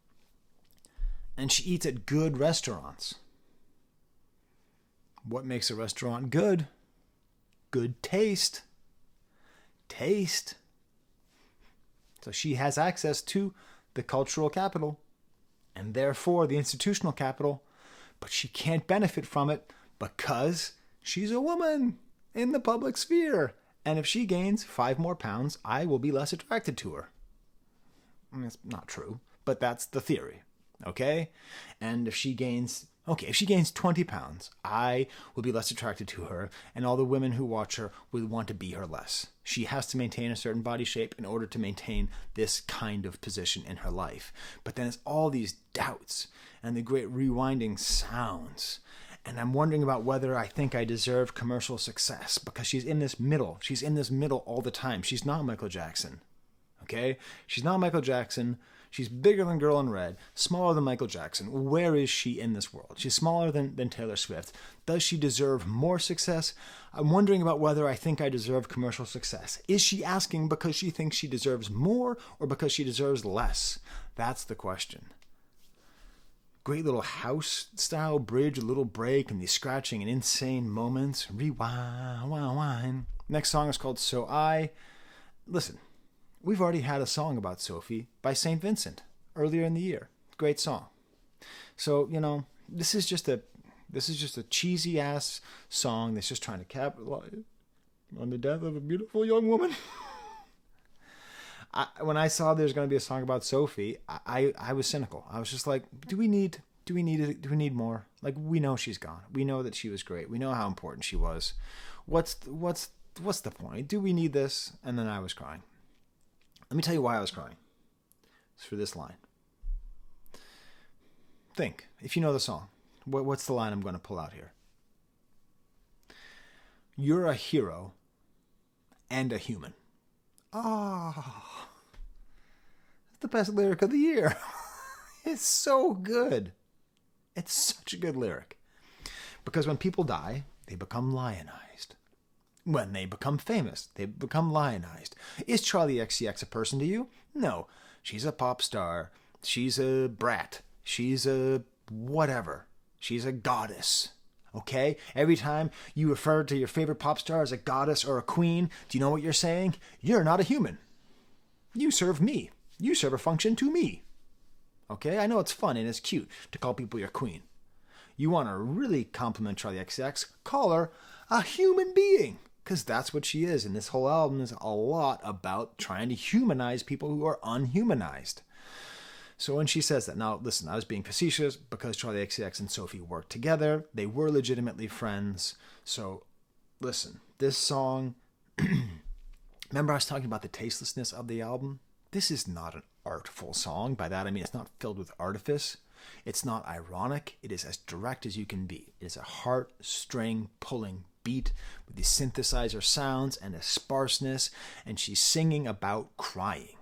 And she eats at good restaurants. What makes a restaurant good? Good taste. Taste. So she has access to the cultural capital and therefore the institutional capital, but she can't benefit from it because she's a woman in the public sphere. And if she gains 5 more pounds, I will be less attracted to her. It's not true, but that's the theory. Okay? And if she gains 20 pounds, I will be less attracted to her, and all the women who watch her will want to be her less. She has to maintain a certain body shape in order to maintain this kind of position in her life. But then it's all these doubts and the great rewinding sounds. And I'm wondering about whether I think I deserve commercial success, because she's in this middle. She's in this middle all the time. She's not Michael Jackson. Okay? She's not Michael Jackson. She's bigger than Girl in Red, smaller than Michael Jackson. Where is she in this world? She's smaller than Taylor Swift. Does she deserve more success? I'm wondering about whether I think I deserve commercial success. Is she asking because she thinks she deserves more or because she deserves less? That's the question. Great little house-style bridge, a little break, and these scratching and insane moments. Rewind. Next song is called So I. Listen. We've already had a song about Sophie by St. Vincent earlier in the year. Great song. So, this is just This is just a cheesy ass song that's just trying to capitalize on the death of a beautiful young woman. When I saw there's going to be a song about Sophie, I was cynical. I was just like, do we need more? Like, we know she's gone. We know that she was great. We know how important she was. What's the point? Do we need this? And then I was crying. Let me tell you why I was crying. It's for this line. Think, if you know the song, what's the line I'm going to pull out here? You're a hero and a human. Oh, that's the best lyric of the year. It's so good. It's such a good lyric. Because when people die, they become lionized. When they become famous, they become lionized. Is Charli XCX a person to you? No. She's a pop star. She's a brat. She's a whatever. She's a goddess. Okay? Every time you refer to your favorite pop star as a goddess or a queen, do you know what you're saying? You're not a human. You serve me. You serve a function to me. Okay? I know it's fun and it's cute to call people your queen. You want to really compliment Charli XCX, call her a human being. Because that's what she is. And this whole album is a lot about trying to humanize people who are unhumanized. So when she says that, now listen, I was being facetious because Charli XCX and Sophie worked together. They were legitimately friends. So listen, this song, remember I was talking about the tastelessness of the album? This is not an artful song. By that I mean it's not filled with artifice. It's not ironic. It is as direct as you can be. It is a heartstring pulling beat with these synthesizer sounds and a sparseness, and she's singing about crying,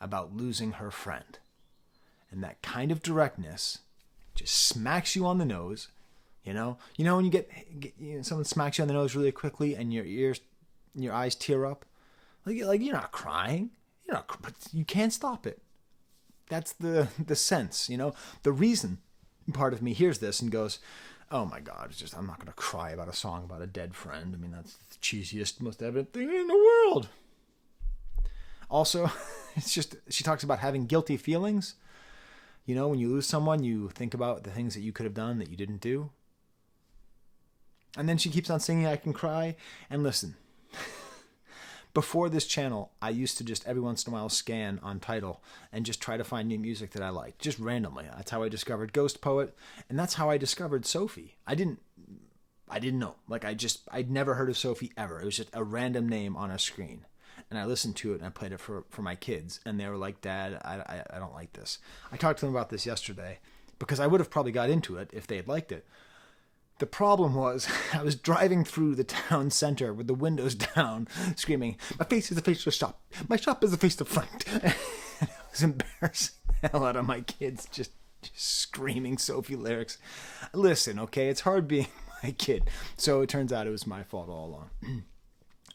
about losing her friend. And that kind of directness just smacks you on the nose. You know when you get someone smacks you on the nose really quickly and your eyes tear up? Like you're not crying. But you can't stop it. That's the sense, The reason part of me hears this and goes, oh my God, I'm not going to cry about a song about a dead friend. I mean, that's the cheesiest, most evident thing in the world. Also, it's just, she talks about having guilty feelings. When you lose someone, you think about the things that you could have done that you didn't do. And then she keeps on singing, I Can Cry. And listen, before this channel, I used to just every once in a while scan on Tidal and just try to find new music that I liked, just randomly. That's how I discovered Ghost Poet, and that's how I discovered Sophie. I didn't know. I'd never heard of Sophie ever. It was just a random name on a screen. And I listened to it and I played it for my kids, and they were like, Dad, I don't like this. I talked to them about this yesterday because I would have probably got into it if they had liked it. The problem was I was driving through the town center with the windows down, screaming, my face is the face of the shop. My shop is the face of the front. And I was embarrassing the hell out of my kids, just screaming Sophie lyrics. Listen, okay, it's hard being my kid. So it turns out it was my fault all along.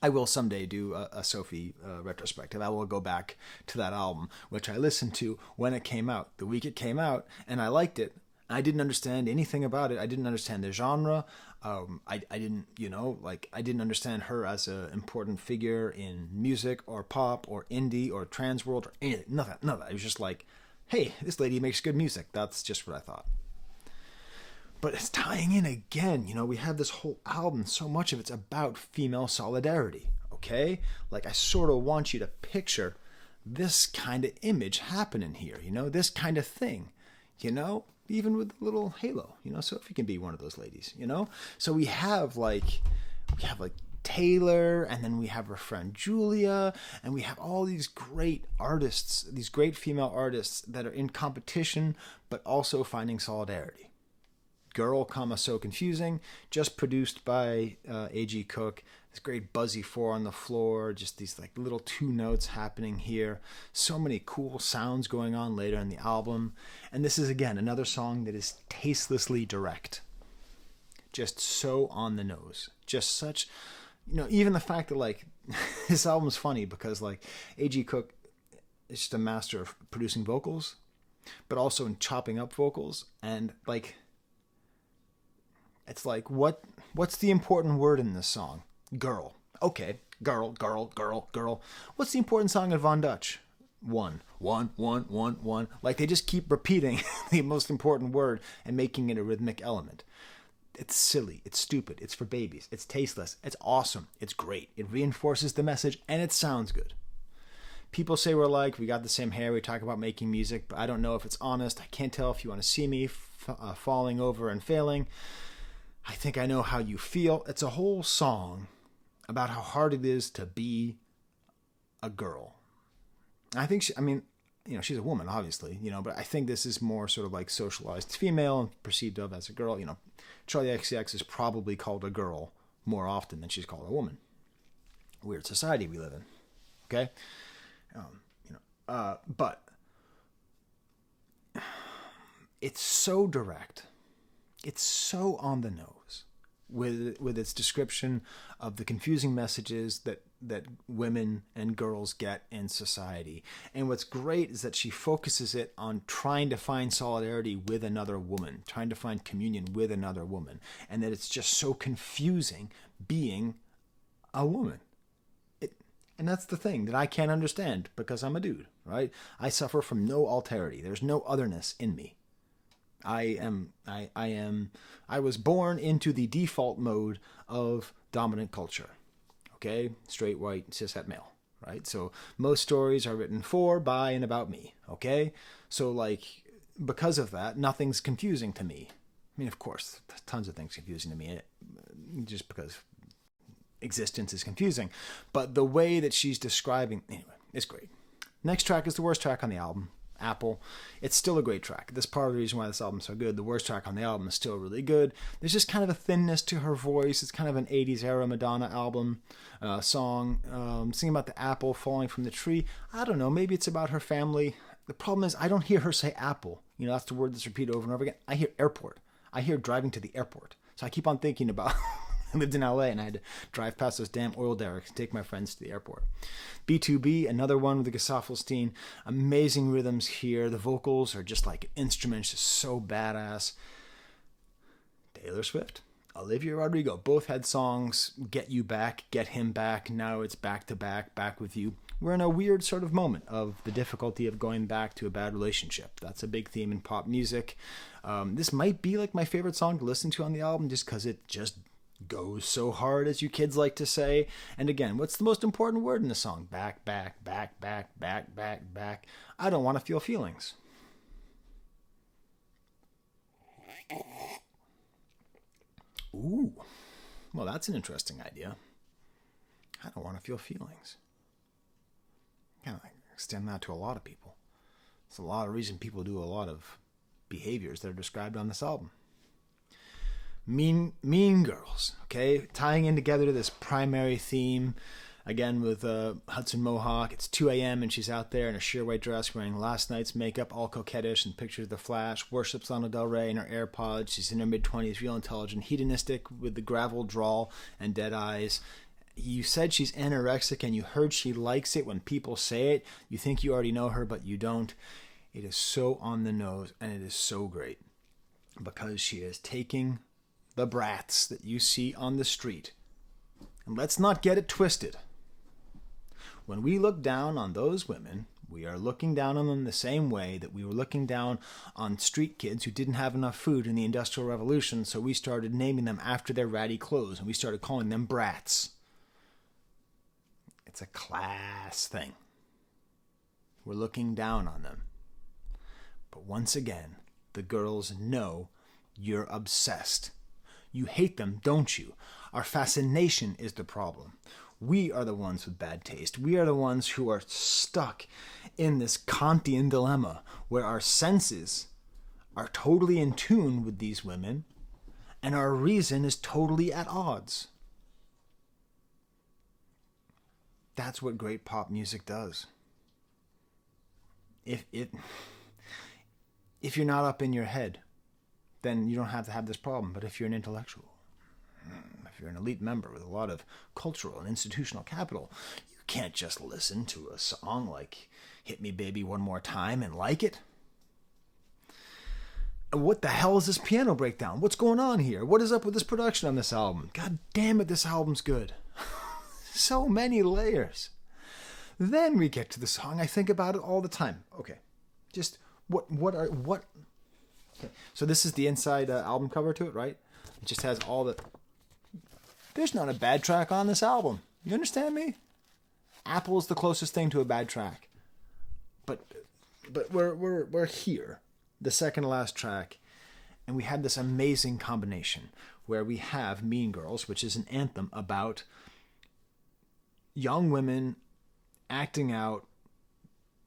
I will someday do a Sophie retrospective. I will go back to that album, which I listened to when it came out, the week it came out, and I liked it. I didn't understand anything about it. I didn't understand the genre. I didn't, I didn't understand her as an important figure in music or pop or indie or trans world or anything. Nothing. It was just like, hey, this lady makes good music. That's just what I thought. But it's tying in again. We have this whole album. So much of it's about female solidarity. Okay? I sort of want you to picture this kind of image happening here. This kind of thing. Even with the little halo, Sophie can be one of those ladies, So we have Taylor, and then we have her friend Julia, and we have all these great artists, these great female artists that are in competition, but also finding solidarity. Girl, So Confusing, just produced by A.G. Cook. This great buzzy 4 on the floor, just these little 2 notes happening here. So many cool sounds going on later in the album. And this is, again, another song that is tastelessly direct. Just so on the nose. Just such, even the fact that, this album's funny because, A.G. Cook is just a master of producing vocals, but also in chopping up vocals. And, it's what's the important word in this song? Girl. Okay, girl. What's the important song in Von Dutch? one. Like they just keep repeating the most important word and making it a rhythmic element. It's silly. It's stupid. It's for babies. It's tasteless. It's awesome. It's great. It reinforces the message and it sounds good. People say we're like, we got the same hair, we talk about making music, but I don't know if it's honest. I can't tell if you want to see me falling over and failing. I think I know how you feel. It's a whole song about how hard it is to be a girl. I think, she's a woman, obviously, but I think this is more sort of like socialized female and perceived of as a girl. Charli XCX is probably called a girl more often than she's called a woman. Weird society we live in. Okay? But it's so direct. It's so on the nose with its description of the confusing messages that women and girls get in society. And what's great is that she focuses it on trying to find solidarity with another woman, trying to find communion with another woman, and that it's just so confusing being a woman. And that's the thing that I can't understand because I'm a dude, right? I suffer from no alterity. There's no otherness in me. I was born into the default mode of dominant culture. Okay? Straight, white, cishet male, right? So most stories are written for, by, and about me. Okay? So because of that, nothing's confusing to me. I mean, of course, tons of things confusing to me just because existence is confusing, but the way that she's describing, anyway, it's great. Next track is the worst track on the album, Apple. It's still a great track. That's part of the reason why this album's so good. The worst track on the album is still really good. There's just kind of a thinness to her voice. It's kind of an 80s era Madonna album song, singing about the apple falling from the tree. I don't know, maybe it's about her family. The problem is I don't hear her say apple. That's the word that's repeated over and over again. I hear airport. I hear driving to the airport. So I keep on thinking about I lived in LA and I had to drive past those damn oil derricks and take my friends to the airport. B2B, another one with the Gesaffelstein. Amazing rhythms here. The vocals are just like instruments, just so badass. Taylor Swift, Olivia Rodrigo, both had songs, Get You Back, Get Him Back. Now it's Back to Back, Back with You. We're in a weird sort of moment of the difficulty of going back to a bad relationship. That's a big theme in pop music. This might be like my favorite song to listen to on the album just because it just goes so hard, as you kids like to say. And again, what's the most important word in the song? Back, back, back, back, back, back, back. I don't want to feel feelings. Ooh, well, that's an interesting idea. I don't want to feel feelings. Kind of extend that to a lot of people. It's a lot of reason people do a lot of behaviors that are described on this album. Mean Girls, okay? Tying in together to this primary theme, again with Hudson Mohawk. It's 2 a.m. and she's out there in a sheer white dress wearing last night's makeup, all coquettish, and pictures of the Flash. Worships Lana Del Rey in her AirPods. She's in her mid-20s, real intelligent, hedonistic with the gravel drawl and dead eyes. You said she's anorexic and you heard she likes it when people say it. You think you already know her, but you don't. It is so on the nose and it is so great because she is taking the brats that you see on the street. And let's not get it twisted. When we look down on those women, we are looking down on them the same way that we were looking down on street kids who didn't have enough food in the Industrial Revolution, so we started naming them after their ratty clothes, and we started calling them brats. It's a class thing. We're looking down on them. But once again, the girls know you're obsessed. You hate them, don't you? Our fascination is the problem. We are the ones with bad taste. We are the ones who are stuck in this Kantian dilemma where our senses are totally in tune with these women and our reason is totally at odds. That's what great pop music does. If you're not up in your head, then you don't have to have this problem. But if you're an intellectual, if you're an elite member with a lot of cultural and institutional capital, you can't just listen to a song like Hit Me Baby One More Time and like it. What the hell is this piano breakdown? What's going on here? What is up with this production on this album? God damn it, this album's good. So many layers. Then we get to the song. I think about it all the time. Okay, just what? Okay. So this is the inside album cover to it, right? It just has all the... There's not a bad track on this album. You understand me? Apple is the closest thing to a bad track. But we're here, the second to last track, and we had this amazing combination where we have Mean Girls, which is an anthem about young women acting out,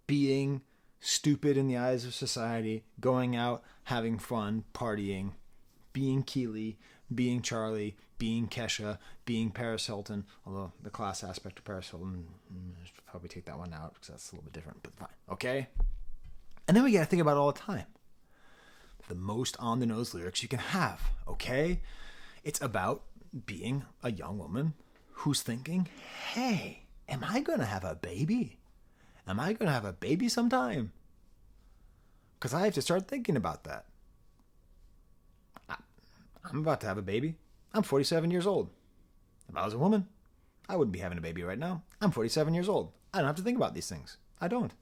being stupid in the eyes of society, going out, having fun, partying, being Keely, being Charli, being Kesha, being Paris Hilton, although the class aspect of Paris Hilton, should probably take that one out because that's a little bit different, but fine, okay? And then we got to think about it all the time. The most on-the-nose lyrics you can have, okay? It's about being a young woman who's thinking, hey, am I going to have a baby? Am I going to have a baby sometime? Because I have to start thinking about that. I'm about to have a baby. I'm 47 years old. If I was a woman, I wouldn't be having a baby right now. I'm 47 years old. I don't have to think about these things. I don't.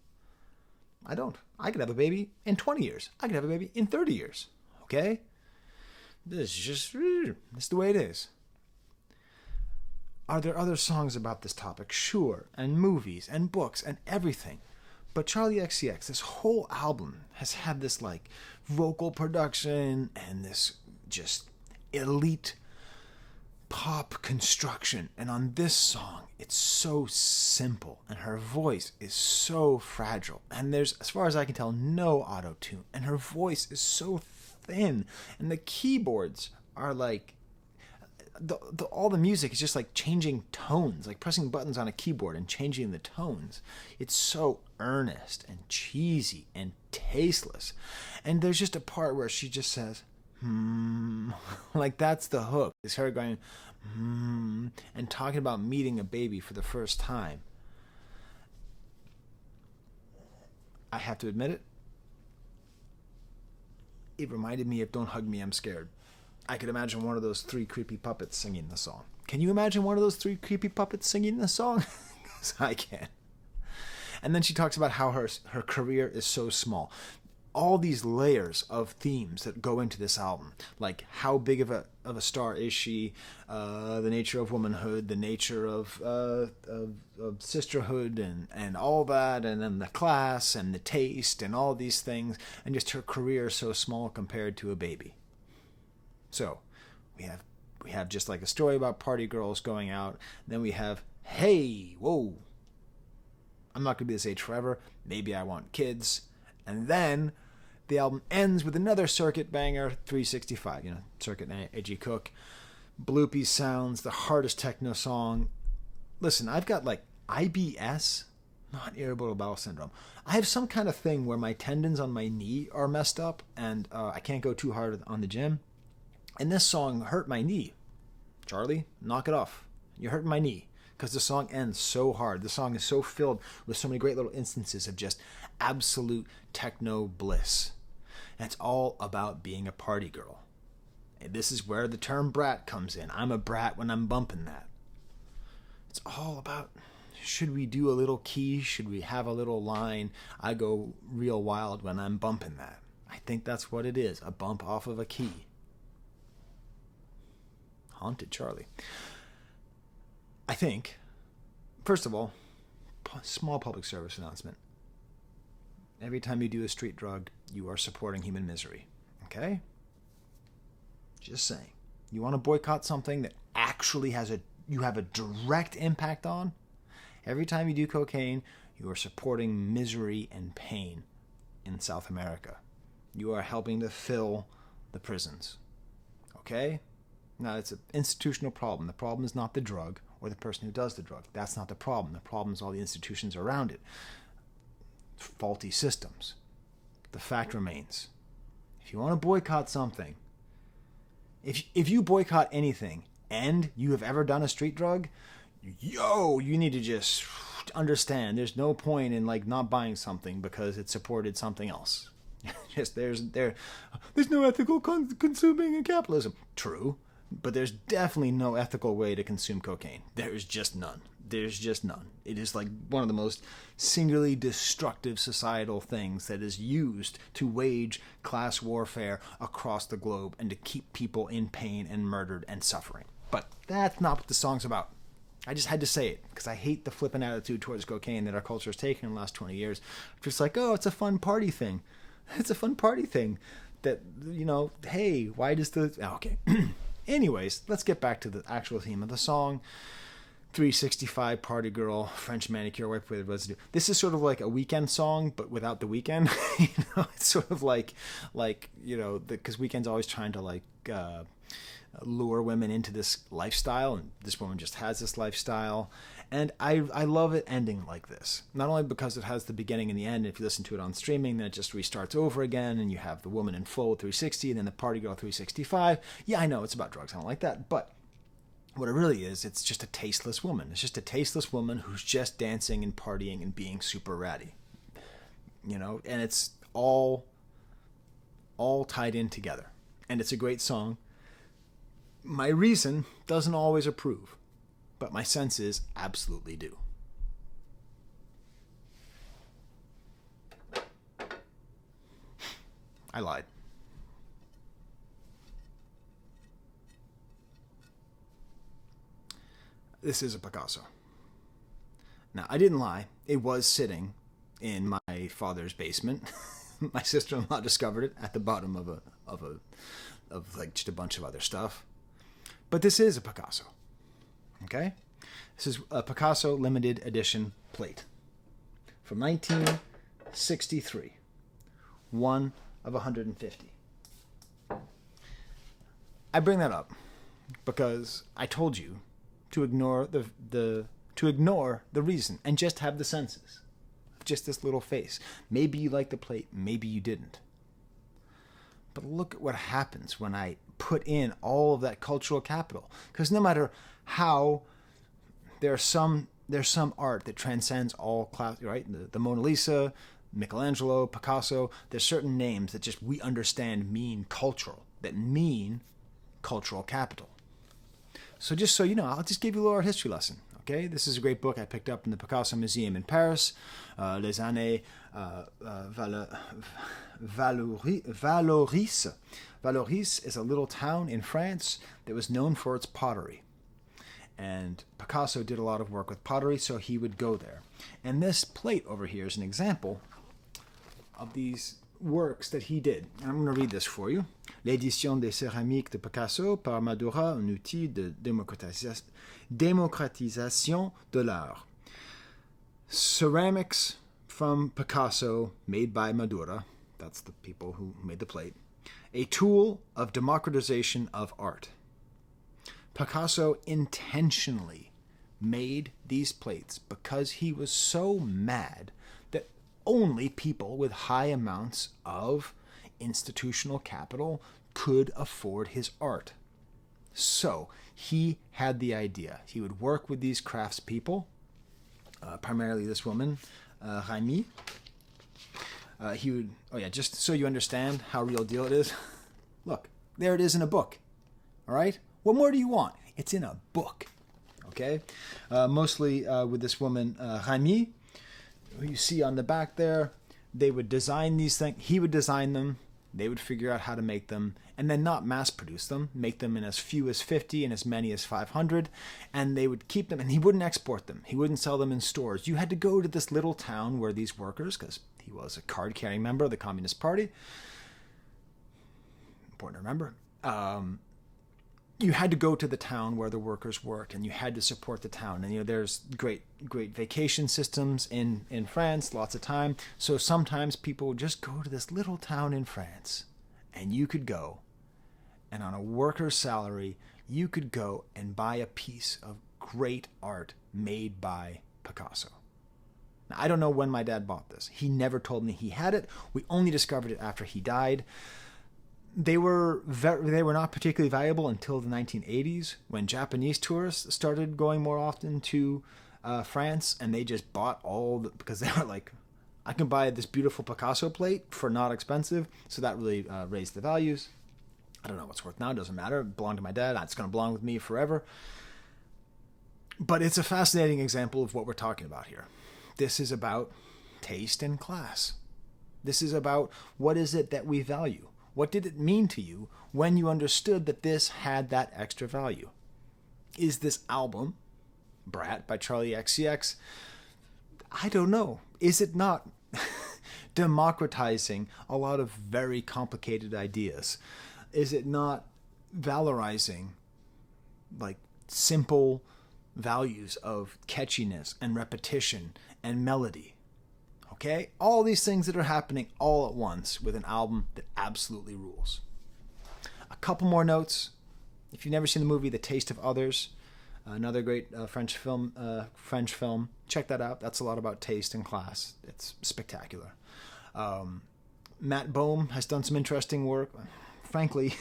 I could have a baby in 20 years. I could have a baby in 30 years. Okay? This is the way it is. Are there other songs about this topic? Sure. And movies and books and everything. But Charli XCX, this whole album has had this like vocal production and this just elite pop construction. And on this song, it's so simple and her voice is so fragile. And there's, as far as I can tell, no auto-tune. And her voice is so thin. And the keyboards are like, all the music is just like changing tones, like pressing buttons on a keyboard and changing the tones. It's so earnest and cheesy and tasteless. And there's just a part where she just says, like that's the hook. It's her going, and talking about meeting a baby for the first time. I have to admit it. It reminded me of Don't Hug Me, I'm Scared. I could imagine one of those three creepy puppets singing the song. Can you imagine one of those three creepy puppets singing the song? Because I can. And then she talks about how her career is so small. All these layers of themes that go into this album, like how big of a star is she, the nature of womanhood, the nature of sisterhood, and all that, and then the class and the taste and all these things, and just her career so small compared to a baby. So we have just like a story about party girls going out. Then we have, hey, whoa, I'm not going to be this age forever. Maybe I want kids. And then the album ends with another circuit banger, 365, Circuit and A.G. Cook. Bloopy sounds, the hardest techno song. Listen, I've got like IBS, not irritable bowel syndrome. I have some kind of thing where my tendons on my knee are messed up and I can't go too hard on the gym. And this song hurt my knee. Charli, knock it off. You're hurting my knee. Because the song ends so hard. The song is so filled with so many great little instances of just absolute techno bliss. And it's all about being a party girl. And this is where the term brat comes in. I'm a brat when I'm bumping that. It's all about, should we do a little key? Should we have a little line? I go real wild when I'm bumping that. I think that's what it is. A bump off of a key. Haunted Charli. I think, first of all, small public service announcement. Every time you do a street drug, you are supporting human misery. Okay? Just saying. You want to boycott something that actually you have a direct impact on? Every time you do cocaine, you are supporting misery and pain in South America. You are helping to fill the prisons. Okay? Now, it's an institutional problem. The problem is not the drug or the person who does the drug. That's not the problem. The problem is all the institutions around it. Faulty systems. The fact remains, if you want to boycott something, if you boycott anything and you have ever done a street drug, you need to just understand there's no point in like not buying something because it supported something else. Just there's no ethical consuming in capitalism. True. But there's definitely no ethical way to consume cocaine. There's just none. There's just none. It is like one of the most singularly destructive societal things that is used to wage class warfare across the globe and to keep people in pain and murdered and suffering. But that's not what the song's about. I just had to say it because I hate the flippant attitude towards cocaine that our culture has taken in the last 20 years. Just like, oh, it's a fun party thing. It's a fun party thing that, hey, why does the... Okay. Anyways, let's get back to the actual theme of the song. 365, party girl, French manicure, wipe away the residue. This is sort of like a weekend song, but without the weekend. It's sort of like because Weeknd's always trying to lure women into this lifestyle, and this woman just has this lifestyle. And I love it ending like this. Not only because it has the beginning and the end, and if you listen to it on streaming, then it just restarts over again, and you have the woman in full 360, and then the party girl 365. Yeah, I know, it's about drugs, I don't like that, but what it really is, it's just a tasteless woman. It's just a tasteless woman who's just dancing and partying and being super ratty. And it's all tied in together. And it's a great song. My reason doesn't always approve, but my senses absolutely do. I lied. This is a Picasso. Now, I didn't lie. It was sitting in my father's basement. My sister-in-law discovered it at the bottom of just a bunch of other stuff. But this is a Picasso. Okay? This is a Picasso limited edition plate from 1963. One of 150. I bring that up because I told you to ignore the reason and just have the senses of just this little face. Maybe you like the plate, maybe you didn't. But look at what happens when I put in all of that cultural capital. Because no matter how, there's some art that transcends all class, right? The Mona Lisa, Michelangelo, Picasso. There's certain names that just we understand mean cultural, that mean cultural capital. So just so you know, I'll just give you a little art history lesson. Okay, this is a great book I picked up in the Picasso Museum in Paris. Les années Valoris. Valoris is a little town in France that was known for its pottery. And Picasso did a lot of work with pottery, so he would go there. And this plate over here is an example of these works that he did. And I'm going to read this for you. L'édition des céramiques de Picasso par Madura, un outil de démocratisation de l'art. Ceramics from Picasso, made by Madura. That's the people who made the plate. A tool of democratization of art. Picasso intentionally made these plates because he was so mad that only people with high amounts of institutional capital could afford his art. So he had the idea. He would work with these craftspeople, primarily this woman, Raimi. Just so you understand how real deal it is. Look, there it is in a book. All right? What more do you want? It's in a book. Okay? Mostly with this woman, Raimi, who you see on the back there. They would design these things. He would design them. They would figure out how to make them and then not mass produce them, make them in as few as 50 and as many as 500, and they would keep them, and he wouldn't export them. He wouldn't sell them in stores. You had to go to this little town where these workers, because he was a card-carrying member of the Communist Party, important to remember, you had to go to the town where the workers worked, and you had to support the town. And there's great vacation systems in France, lots of time. So sometimes people would just go to this little town in France, and you could go, and on a worker's salary, you could go and buy a piece of great art made by Picasso. Now, I don't know when my dad bought this. He never told me he had it. We only discovered it after he died. They were not particularly valuable until the 1980s when Japanese tourists started going more often to France, and they just bought because they were like, I can buy this beautiful Picasso plate for not expensive, so that really raised the values. I don't know what's worth now. It doesn't matter. It belonged to my dad. It's going to belong with me forever. But it's a fascinating example of what we're talking about here. This is about taste and class. This is about what is it that we value? What did it mean to you when you understood that this had that extra value? Is this album, Brat by Charli XCX, I don't know. Is it not democratizing a lot of very complicated ideas? Is it not valorizing like simple values of catchiness and repetition and melody? Okay? All these things that are happening all at once with an album that absolutely rules. A couple more notes. If you've never seen the movie The Taste of Others, another great French film, check that out. That's a lot about taste and class. It's spectacular. Matt Bohm has done some interesting work. Frankly,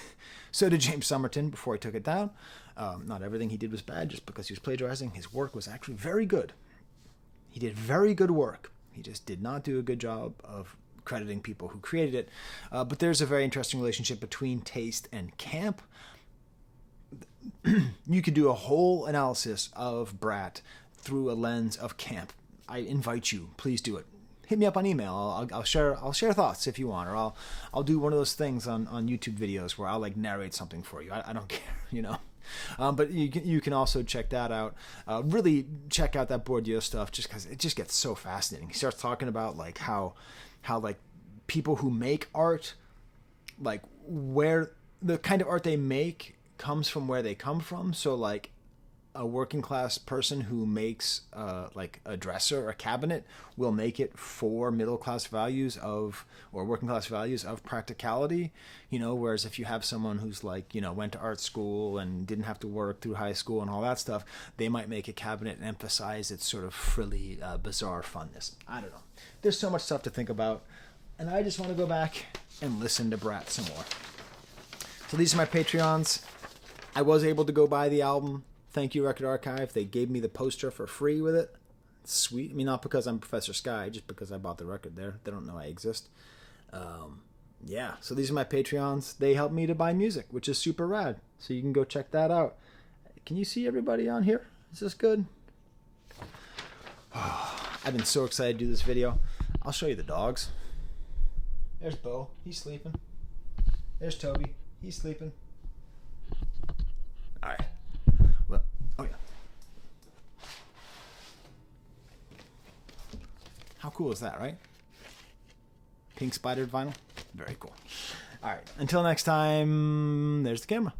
so did James Somerton before he took it down. Not everything he did was bad just because he was plagiarizing. His work was actually very good. He did very good work. He just did not do a good job of crediting people who created it. But there's a very interesting relationship between taste and camp. You could do a whole analysis of Brat through a lens of camp. I invite you, please do it. Hit me up on email. I'll share thoughts if you want, or I'll do one of those things on YouTube videos where I'll like narrate something for you. I don't care, you know. But you can also check that out. Really check out that Bourdieu stuff, just because it just gets so fascinating. He starts talking about like how like people who make art, like where the kind of art they make comes from where they come from. So like a working class person who makes like a dresser or a cabinet will make it for middle class values of, or working class values of practicality, you know, whereas if you have someone who's like, you know, went to art school and didn't have to work through high school and all that stuff, they might make a cabinet and emphasize its sort of frilly, bizarre funness. I don't know. There's so much stuff to think about, and I just want to go back and listen to Brat some more. So these are my Patreons. I was able to go buy the album. Thank you, Record Archive. They gave me the poster for free with it. Sweet. I mean, not because I'm Professor Skye, just because I bought the record there. They don't know I exist. Yeah, so these are my Patreons. They help me to buy music, which is super rad. So you can go check that out. Can you see everybody on here? Is this good? I've been so excited to do this video. I'll show you the dogs. There's Bo. He's sleeping. There's Toby. He's sleeping. All right. Well, oh yeah. How cool is that, right? Pink spidered vinyl. Very cool. All right. Until next time, there's the camera.